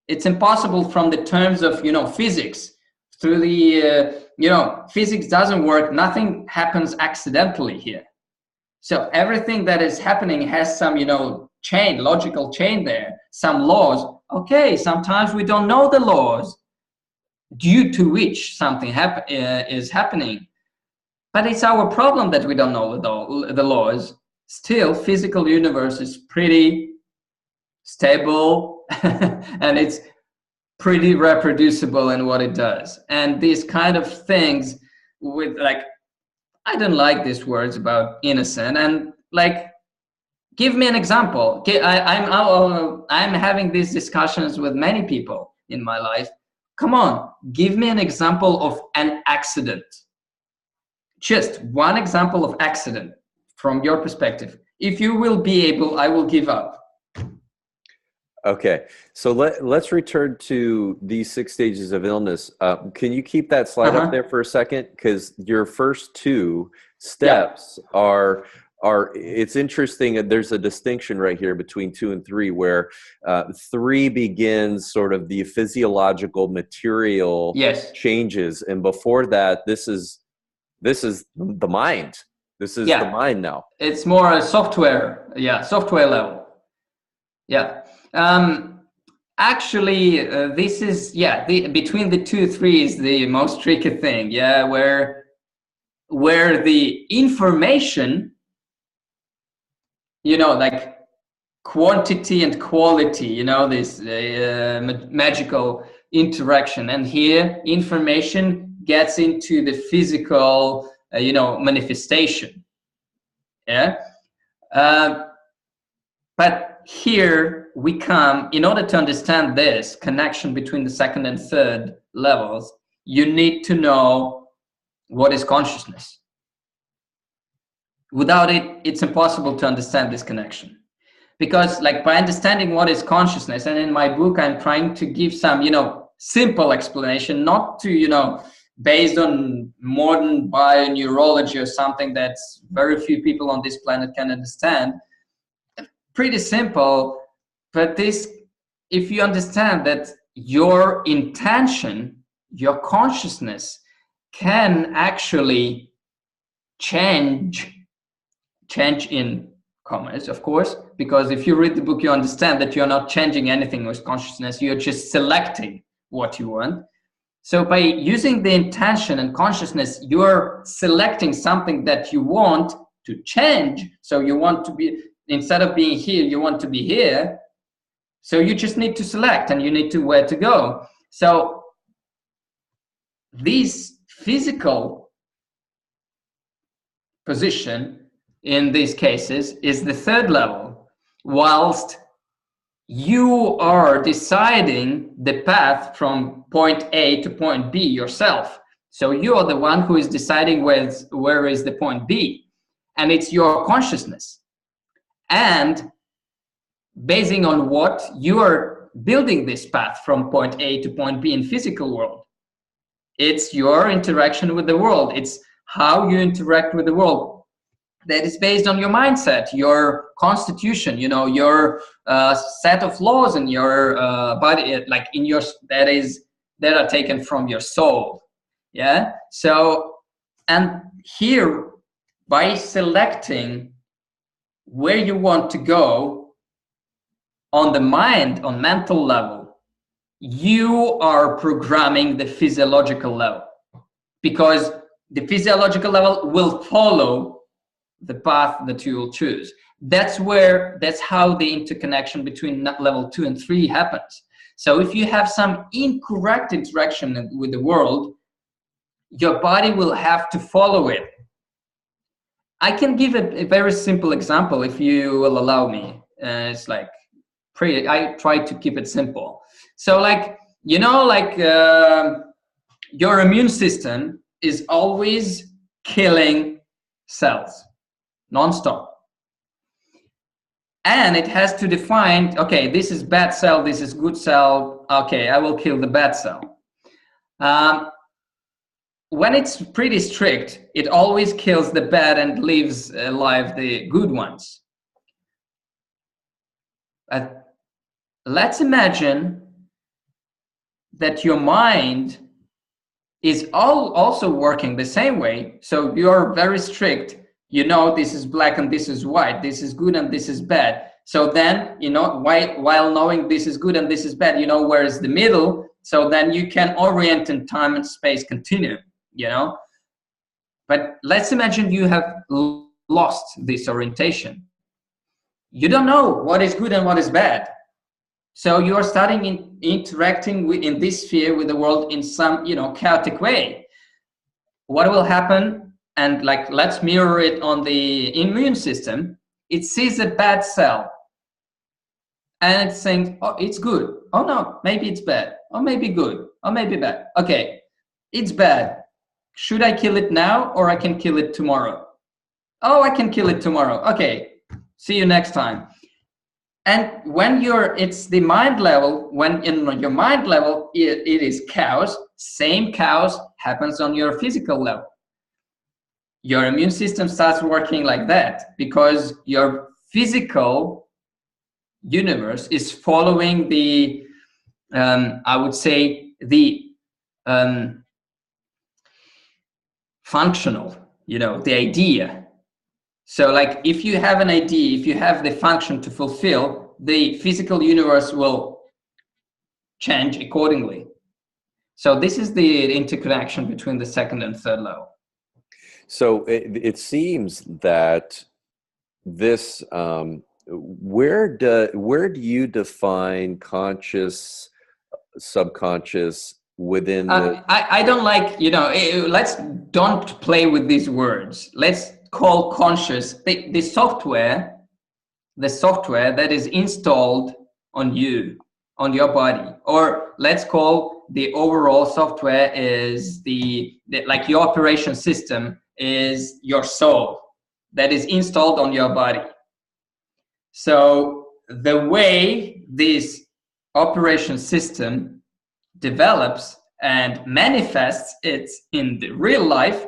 It's impossible from the terms of, physics. Through the, physics doesn't work. Nothing happens accidentally here. So everything that is happening has some, logical chain there, some laws. Okay, sometimes we don't know the laws due to which something is happening. But it's our problem that we don't know the laws. Still, physical universe is pretty stable and it's pretty reproducible in what it does. And these kind of things with I don't like these words about innocent and give me an example. I'm having these discussions with many people in my life. Come on, give me an example of an accident. Just one example of accident. From your perspective, if you will be able, I will give up. Okay, so let's return to these 6 stages of illness. Can you keep that slide up there for a second? Because your first two steps are it's interesting. There's a distinction right here between 2 and 3, where 3 begins sort of the physiological material changes, and before that, this is the mind. This is the mind now. It's more a software, software level. Actually, this is, between the 2 3 is the most tricky thing, where the information, like quantity and quality, this magical interaction. And here, information gets into the physical manifestation. But here we come, in order to understand this connection between the 2nd and 3rd levels, you need to know what is consciousness. Without it, it's impossible to understand this connection. Because by understanding what is consciousness, and in my book, I'm trying to give some, simple explanation, not to, based on modern bioneurology or something that very few people on this planet can understand. Pretty simple, but if you understand that your intention, your consciousness can actually change in commas, of course, because if you read the book, you understand that you're not changing anything with consciousness, you're just selecting what you want. So by using the intention and consciousness, you're selecting something that you want to change. So you want to be, instead of being here, you want to be here. So you just need to select, and you need to where to go. So this physical position in these cases is the third level, whilst you are deciding the path from point A to point B yourself. So you are the one who is deciding where is the point B, and it's your consciousness. And basing on what you are building this path from point A to point B in physical world. It's your interaction with the world. It's how you interact with the world. That is based on your mindset, your constitution, you know, your set of laws in your body, like in your, that are taken from your soul. Yeah. So, and here, by selecting where you want to go on the mind, on mental level, you are programming the physiological level, because the physiological level will follow the path that you will choose. That's how the interconnection between level 2 and 3 happens. So if you have some incorrect interaction with the world, your body will have to follow it. I can give a very simple example if you will allow me. It's like, I try to keep it simple. So like, you know, like your immune system is always killing cells non-stop, and it has to define, okay, this is bad cell, this is good cell, okay, I will kill the bad cell. When it's pretty strict, it always kills the bad and leaves alive the good ones. Let's imagine that your mind is also working the same way. So you're very strict. You know, this is black and this is white. This is good and this is bad. So then, you know, while knowing this is good and this is bad, you know where is the middle. So then you can orient in time and space continuum, you know. But let's imagine you have lost this orientation. You don't know what is good and what is bad. So you are starting interacting in this sphere with the world in some, you know, chaotic way. What will happen? And like, let's mirror it on the immune system. It sees a bad cell and it's saying, oh, it's good. Oh no, maybe it's bad. Or maybe good. Or maybe bad. Okay, it's bad. Should I kill it now or I can kill it tomorrow? Oh, I can kill it tomorrow. Okay, see you next time. And when it's the mind level, when in your mind level, it is chaos, same chaos happens on your physical level. Your immune system starts working like that because your physical universe is following the, I would say, the functional, you know, the idea. So like if you have an idea, if you have the function to fulfill, the physical universe will change accordingly. So this is the interconnection between the second and third level. So it seems that this, where do you define conscious, subconscious within the... I don't like, you know, don't play with these words. Let's call conscious the software that is installed on you, on your body, or let's call the overall software is like your operation system is your soul that is installed on your body. So the way this operation system develops and manifests it in the real life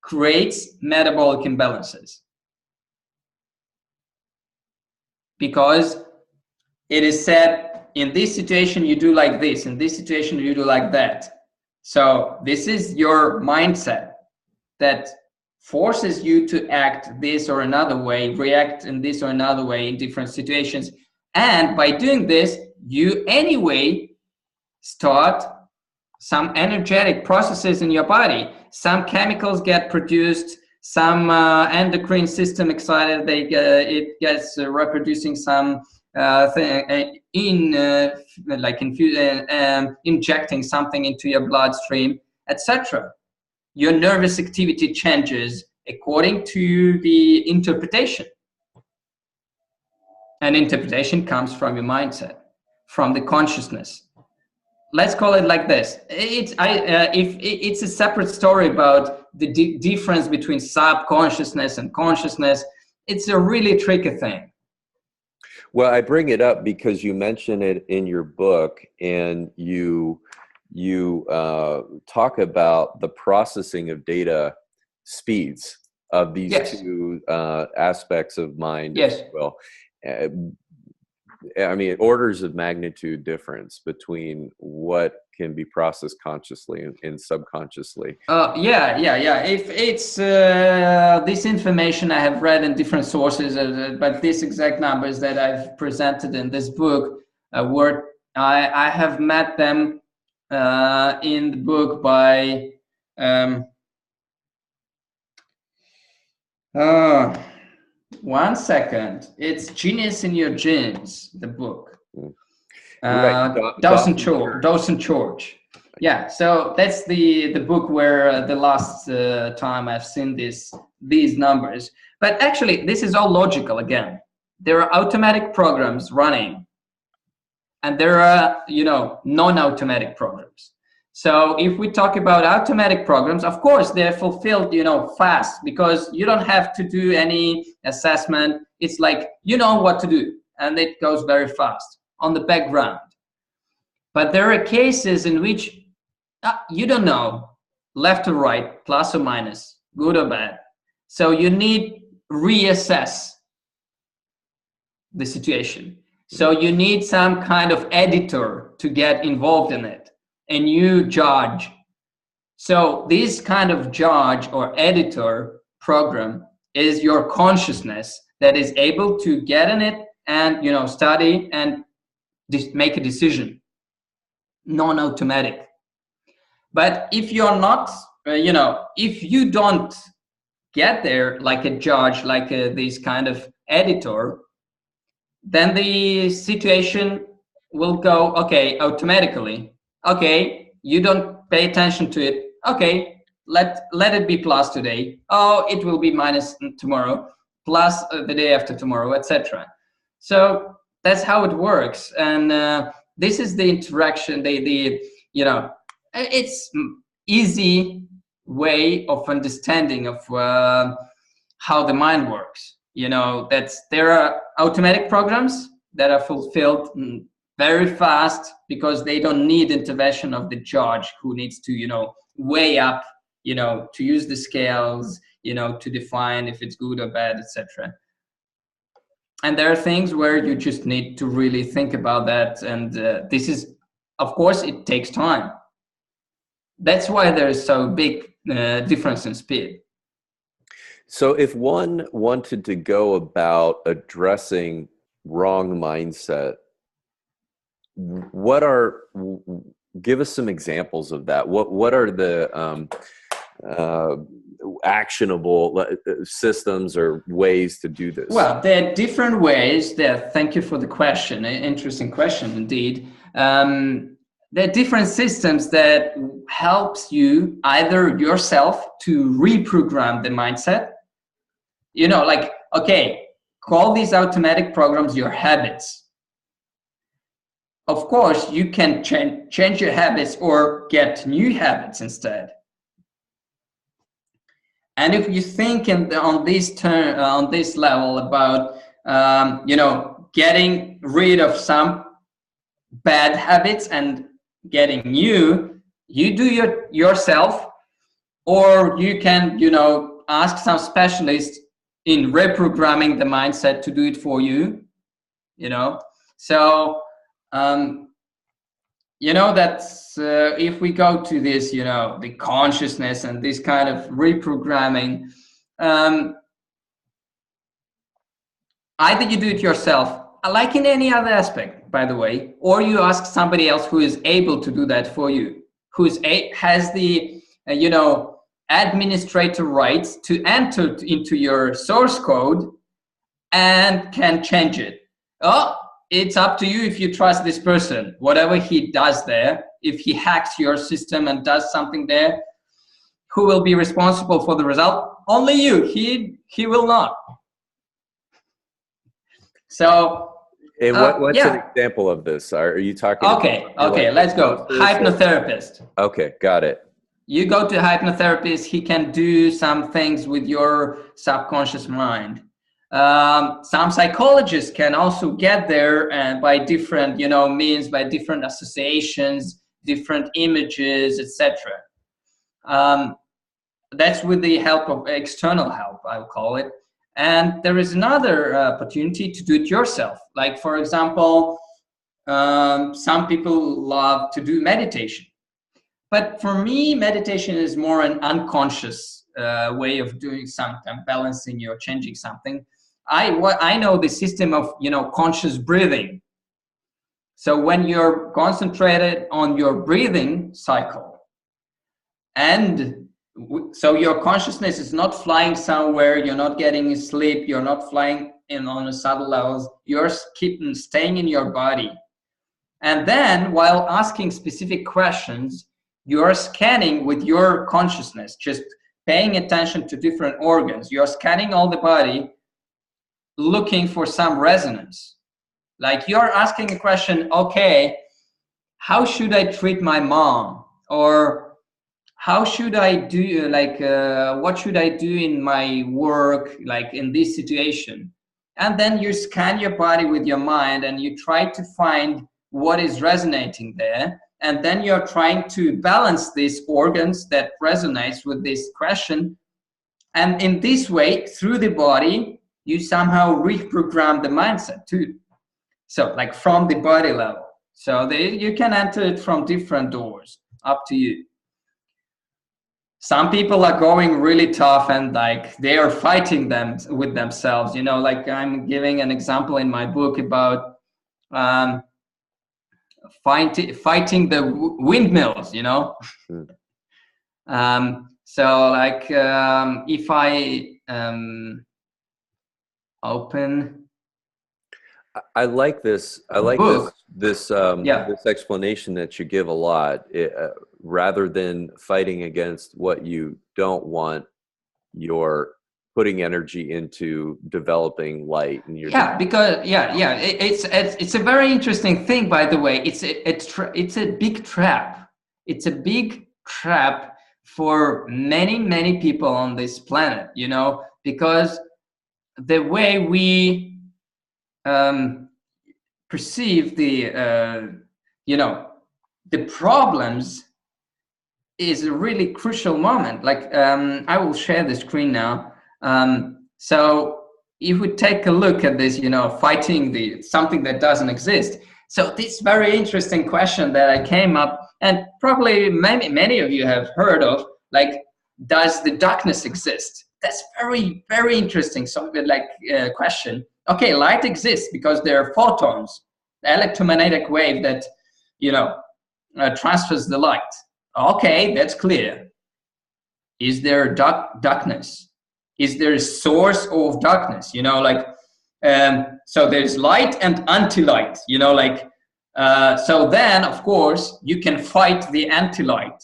creates metabolic imbalances. Because it is said, in this situation you do like this, in this situation you do like that. So this is your mindset that forces you to act this or another way, react in this or another way in different situations. And by doing this, you anyway start some energetic processes in your body. Some chemicals get produced, some endocrine system excited, it gets reproducing some injecting something into your bloodstream, etc. Your nervous activity changes according to the interpretation. And interpretation comes from your mindset, from the consciousness. Let's call it like this. It's a separate story about the difference between subconsciousness and consciousness. It's a really tricky thing. Well, I bring it up because you mention it in your book, and you talk about the processing of data speeds of these Yes. two aspects of mind. Yes. Well, I mean, orders of magnitude difference between what can be processed consciously and subconsciously. Yeah. If it's this information I have read in different sources, but these exact numbers that I've presented in this book, I have met them in the book by one second. It's Genius in Your Genes, the book. Dawson George. Yeah, so that's the book where the last time I've seen these numbers. But actually, this is all logical again. There are automatic programs running, and there are, non-automatic programs. So if we talk about automatic programs, of course, they're fulfilled, fast, because you don't have to do any assessment. It's like, you know what to do, and it goes very fast on the background. But there are cases in which you don't know left or right, plus or minus, good or bad. So you need reassess the situation. So you need some kind of editor to get involved in it, and you judge. So this kind of judge or editor program is your consciousness that is able to get in it and, study and make a decision, non-automatic. But if you're not, if you don't get there like a judge, like this kind of editor, then the situation will go, okay, automatically. Okay, you don't pay attention to it. Okay, let it be plus today. Oh, it will be minus tomorrow, plus the day after tomorrow, etc. So that's how it works. And this is the interaction, it's easy way of understanding of how the mind works. There are automatic programs that are fulfilled very fast because they don't need intervention of the judge who needs to, weigh up, to use the scales, to define if it's good or bad, etc. And there are things where you just need to really think about that. And this is, of course, it takes time. That's why there is so big difference in speed. So if one wanted to go about addressing wrong mindset, give us some examples of that. What are the actionable systems or ways to do this? Well, there are different ways there. Thank you for the question. Interesting question indeed. There are different systems that helps you either yourself to reprogram the mindset. Call these automatic programs your habits. Of course, you can change your habits or get new habits instead. And if you think on this level about, getting rid of some bad habits and getting new, you do yourself, or you can, ask some specialists in reprogramming the mindset to do it for you, So, that's if we go to this, the consciousness and this kind of reprogramming, either you do it yourself, like in any other aspect, by the way, or you ask somebody else who is able to do that for you, has the you know, administrator rights to enter into your source code and can change it. Oh, it's up to you if you trust this person. Whatever he does there, if he hacks your system and does something there, who will be responsible for the result? Only you. He will not. So, and what's an example of this? Are you talking? Okay, let's go. Hypnotherapist. Okay, got it. You go to a hypnotherapist, he can do some things with your subconscious mind. Some psychologists can also get there, and by different, you know, means, by different associations, different images, etc. That's with the help of external help, I would call it. And there is another opportunity to do it yourself. Like, for example, some people love to do meditation. But for me, meditation is more an unconscious way of doing something, balancing or changing something. I know the system of, you know, conscious breathing. So when you're concentrated on your breathing cycle, and so your consciousness is not flying somewhere, you're not getting sleep, you're not flying in on a subtle levels, you're staying in your body. And then while asking specific questions, you're scanning with your consciousness, just paying attention to different organs. You're scanning all the body, looking for some resonance. Like, you're asking a question, okay, how should I treat my mom? Or how should I do, like, what should I do in my work, like in this situation? And then you scan your body with your mind and you try to find what is resonating there. And then you're trying to balance these organs that resonates with this question. And in this way, through the body, you somehow reprogram the mindset too. So like from the body level. So you can enter it from different doors, up to you. Some people are going really tough and like they are fighting them with themselves. You know, like I'm giving an example in my book about fighting the windmills, you know. So like if I open, I like this. I like this explanation that you give a lot. Rather than fighting against what you don't want, you're putting energy into developing light, and you're it's a very interesting thing, by the way. It's a big trap. It's a big trap for many people on this planet, you know, because the way we perceive the you know, the problems is a really crucial moment. Like I will share the screen now. So if we take a look at this, you know, fighting something that doesn't exist. So this very interesting question that I came up, and probably many of you have heard of, like, does the darkness exist? That's very interesting. So like question. Okay, light exists because there are photons, the electromagnetic wave that, you know, transfers the light. Okay, that's clear. Is there darkness? Is there a source of darkness? You know, like, so there's light and anti-light, you know, like, so then, of course, you can fight the anti-light.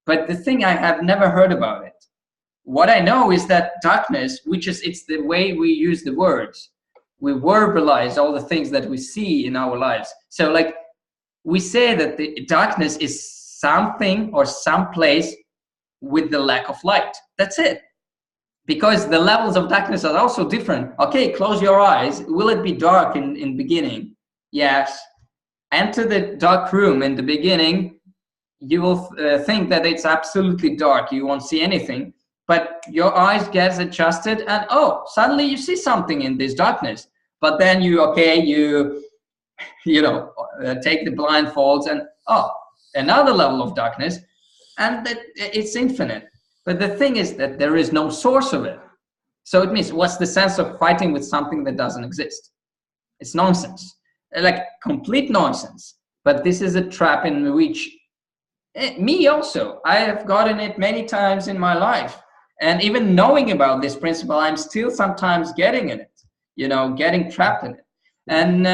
But the thing, I have never heard about it. What I know is that darkness, it's the way we use the words. We verbalize all the things that we see in our lives. So like, we say that the darkness is something or some place with the lack of light. That's it. Because the levels of darkness are also different. Okay, close your eyes. Will it be dark in beginning? Yes. Enter the dark room in the beginning. You will think that it's absolutely dark. You won't see anything. But your eyes get adjusted and, oh, suddenly you see something in this darkness. But then you know, take the blindfolds and, oh, another level of darkness, and that it's infinite. But the thing is that there is no source of it. So it means, what's the sense of fighting with something that doesn't exist? It's nonsense, like complete nonsense. But this is a trap in which Me also. I have gotten it many times in my life. And even knowing about this principle, I'm still sometimes getting in it, getting trapped in it. And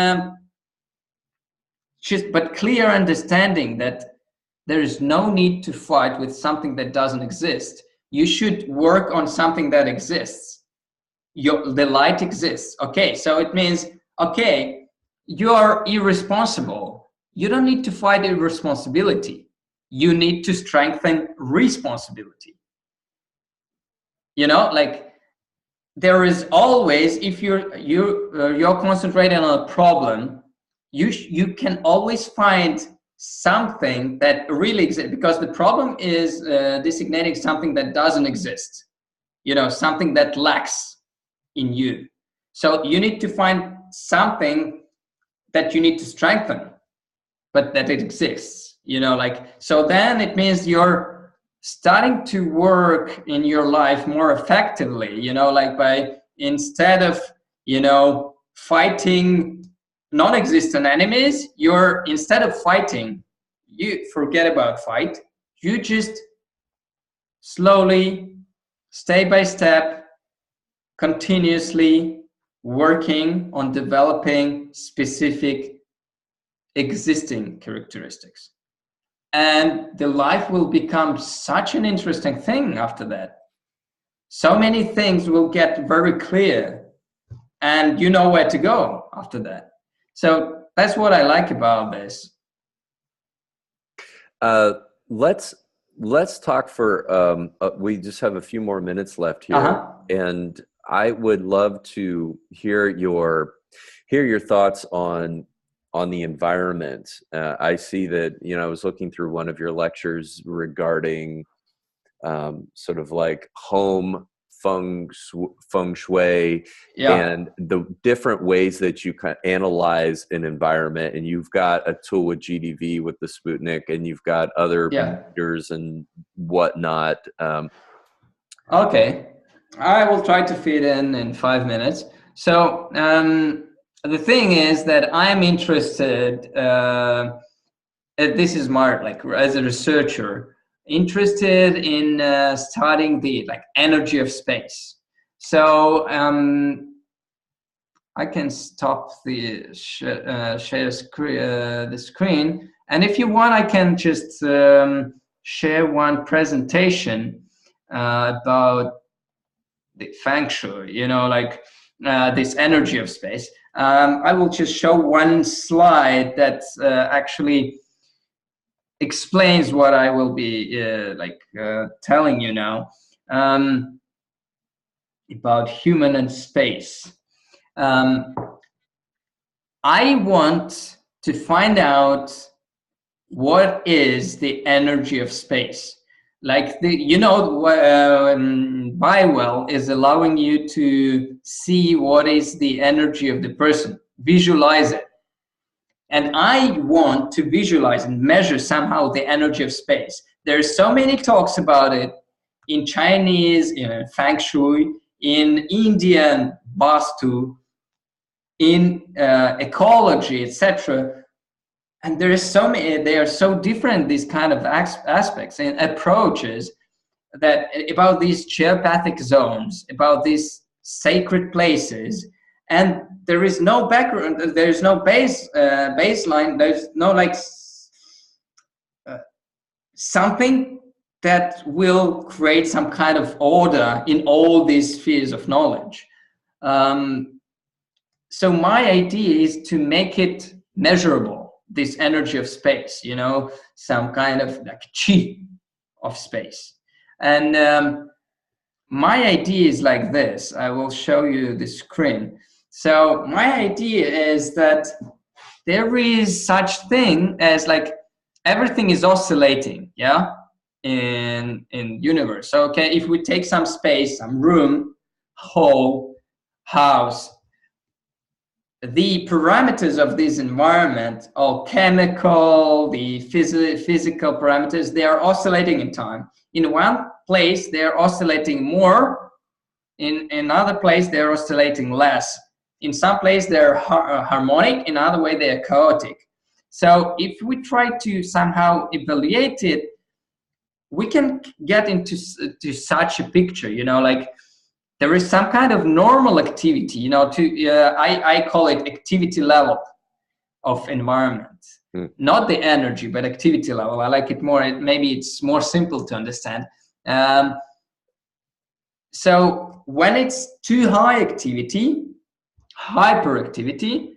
but clear understanding that there is no need to fight with something that doesn't exist. You should work on something that exists. The light exists. Okay, so it means, okay, you are irresponsible. You don't need to fight irresponsibility. You need to strengthen responsibility. Like there is always, if you're concentrating on a problem, you can always find something that really exists, because the problem is designating something that doesn't exist, something that lacks in you. So you need to find something that you need to strengthen, but that it exists, so then it means you're starting to work in your life more effectively, like by, instead of, fighting non-existent enemies, instead of fighting, you forget about fight. You just slowly, step by step, continuously working on developing specific existing characteristics. And the life will become such an interesting thing after that. So many things will get very clear, and you know where to go after that. So that's what I like about this. Let's talk for, we just have a few more minutes left here. And I would love to hear your thoughts on the environment. I see that, I was looking through one of your lectures regarding sort of like home feng shui, and the different ways that you kind of analyze an environment. And you've got a tool with GDV with the Sputnik, and you've got other meters and whatnot. Okay, I will try to fit in 5 minutes. So the thing is that I'm interested, this is my, like, as a researcher, interested in studying the energy of space. So I can stop the share the screen, and if you want, I can just share one presentation about the feng shui, this energy of space. I will just show one slide that actually explains what I will be telling you now about human and space. I want to find out what is the energy of space. Like Biowell is allowing you to see what is the energy of the person, visualize it. And I want to visualize and measure somehow the energy of space. There's so many talks about it in Chinese, in Feng Shui, in Indian Vastu, in ecology, etc. And there is so many, they are so different, these kind of aspects and approaches, that about these geopathic zones, about these sacred places. And there is no background, there is no baseline, there's no something that will create some kind of order in all these spheres of knowledge. So my idea is to make it measurable, this energy of space, some kind of like chi of space. And my idea is like this. I will show you the screen. So my idea is that there is such thing as everything is oscillating, in universe. So, okay, if we take some space, some room, hall, house, the parameters of this environment, all chemical, the physical parameters, they are oscillating in time. In one place, they are oscillating more. In another place, they're oscillating less. In some place, they're harmonic. In other way, they are chaotic. So if we try to somehow evaluate it, we can get into to such a picture, you know, like there is some kind of normal activity, you know, I call it activity level of environment. Not the energy, but activity level. I like it more. Maybe it's more simple to understand. So when it's too high activity, hyperactivity,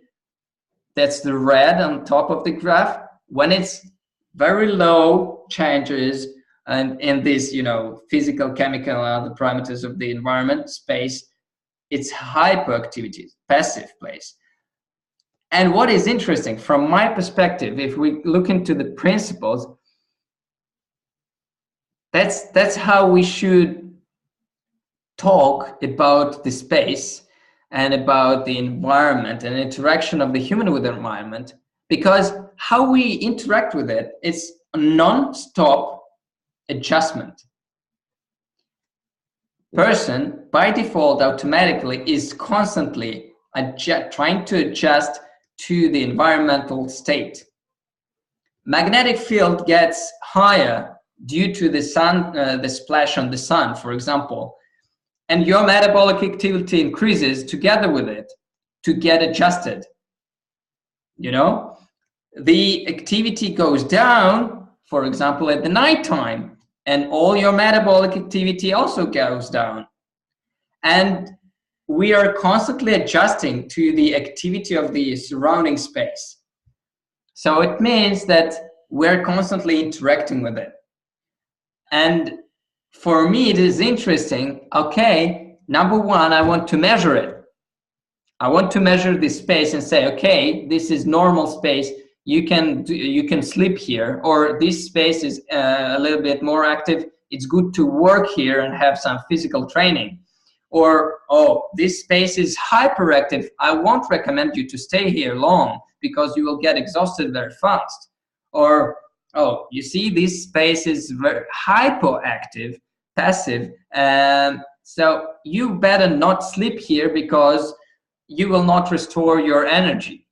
that's the red on top of the graph. When it's very low changes and in this, you know, physical, chemical, and other parameters of the environment, space, it's hyperactivity, passive place. And what is interesting from my perspective, if we look into the principles, that's how we should talk about the space and about the environment and interaction of the human with the environment, because how we interact with it is a non-stop adjustment. Person by default automatically is constantly trying to adjust to the environmental state. Magnetic field gets higher due to the sun, the splash on the sun, for example, and your metabolic activity increases together with it to get adjusted. You know, the activity goes down, for example, at the nighttime, and all your metabolic activity also goes down. And we are constantly adjusting to the activity of the surrounding space. So it means that we're constantly interacting with it. And for me, it is interesting. Okay, number one, I want to measure it. I want to measure this space and say, okay, this is normal space. You can sleep here, or this space is a little bit more active. It's good to work here and have some physical training. Or, oh, this space is hyperactive. I won't recommend you to stay here long because you will get exhausted very fast. Or, oh, you see, this space is very hypoactive, passive. So you better not sleep here because you will not restore your energy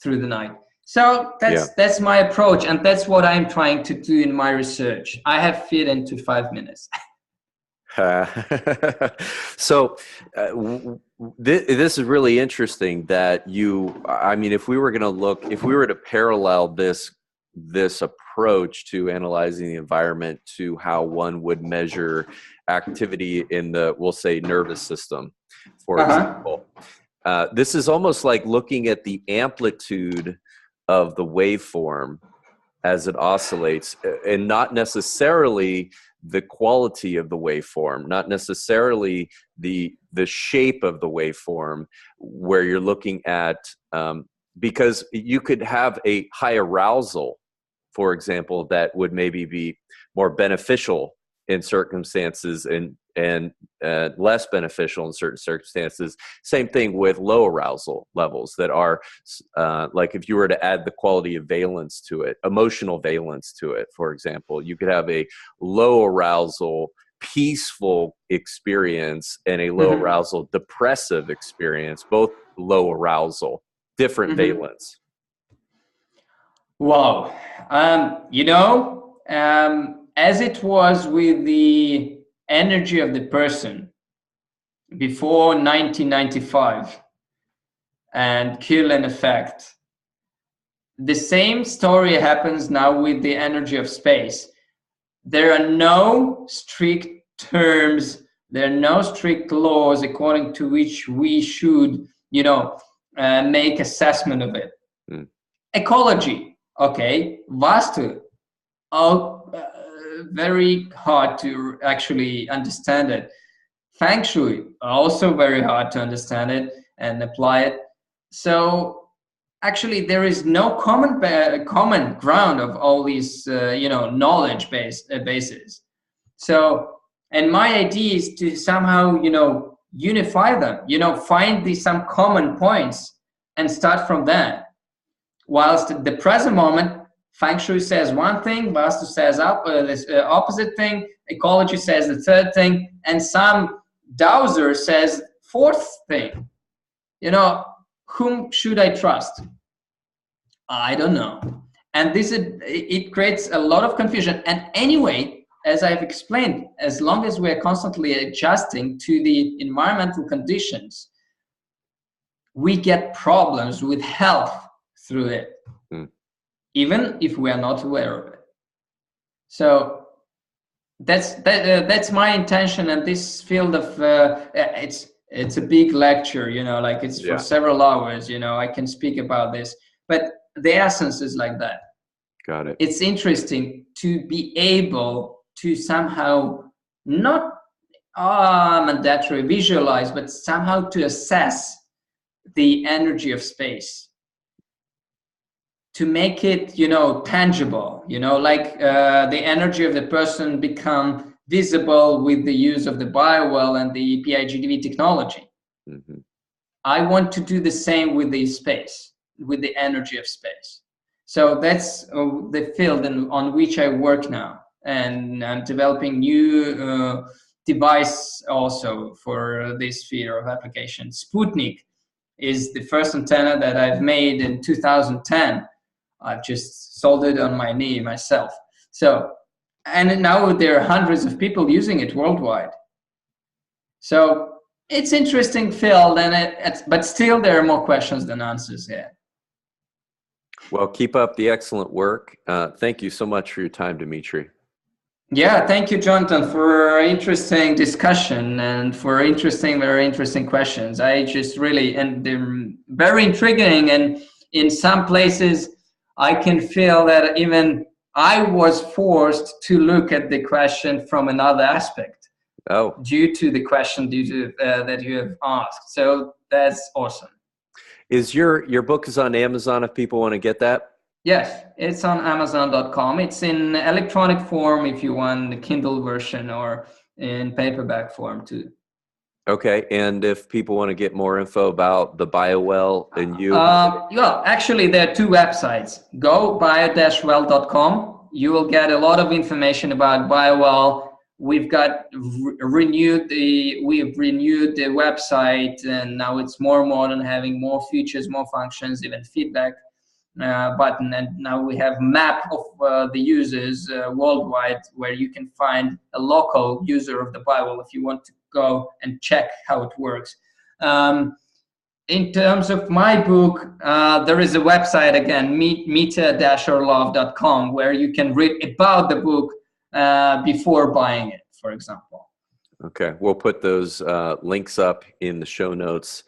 through the night. So that's my approach, and that's what I'm trying to do in my research. I have fit into 5 minutes. So this is really interesting that I mean, if we were to parallel this approach to analyzing the environment to how one would measure activity in the, we'll say, nervous system, for example, this is almost like looking at the amplitude of the waveform as it oscillates, and not necessarily the quality of the waveform, not necessarily the shape of the waveform, where you're looking at, because you could have a high arousal, for example, that would maybe be more beneficial in circumstances and less beneficial in certain circumstances. Same thing with low arousal levels that are like if you were to add the quality of valence to it, emotional valence to it, for example, you could have a low arousal peaceful experience and a low arousal depressive experience, both low arousal, different valence. Wow. You know, as it was with the energy of the person before 1995 and Kirlian effect, the same story happens now with the energy of space. There are no strict terms, there are no strict laws according to which we should, you know, make assessment of it. Ecology, okay, vastu, very hard to actually understand it. Feng Shui, also very hard to understand it and apply it. So actually there is no common ground of all these you know, knowledge bases. So, and my idea is to somehow, you know, unify them, you know, find some common points and start from there. Whilst at the present moment, Feng Shui says one thing, Vastu says this opposite thing, ecology says the third thing, and some dowser says fourth thing. You know, whom should I trust? I don't know. And it creates a lot of confusion. And anyway, as I've explained, as long as we're constantly adjusting to the environmental conditions, we get problems with health through it, even if we are not aware of it. So that's my intention. And this field of it's a big lecture, you know, like it's for several hours, you know, I can speak about this, but the essence is like that. Got it. It's interesting to be able to somehow not mandatory visualize, but somehow to assess the energy of space, to make it, you know, tangible, you know, like the energy of the person become visible with the use of the Biowell and the PIGDV technology. I want to do the same with the space, with the energy of space. So that's the field on which I work now. And I'm developing new device also for this sphere of application. Sputnik is the first antenna that I've made in 2010. I've just sold it on my knee myself. So, and now there are hundreds of people using it worldwide. So it's interesting field, and but still there are more questions than answers here. Well, keep up the excellent work. Thank you so much for your time, Dmitry. Yeah, thank you, Jonathan, for interesting discussion and for very interesting questions. I just really, and they're very intriguing, and in some places I can feel that even I was forced to look at the question from another aspect. Oh. Due to the question that you have asked. So that's awesome. Is your book is on Amazon if people want to get that? Yes, it's on Amazon.com. It's in electronic form if you want the Kindle version, or in paperback form too. Okay, and if people want to get more info about the Biowell and you? Well, actually, there are two websites. Go bio-well.com. You will get a lot of information about Biowell. We've got renewed the website, and now it's more modern, having more features, more functions, even feedback button. And now we have map of the users worldwide, where you can find a local user of the Biowell if you want to go and check how it works. In terms of my book, there is a website again, Dmitry-Orlov.com, where you can read about the book before buying it, for example. Okay, we'll put those links up in the show notes.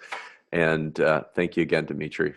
And thank you again, Dmitry.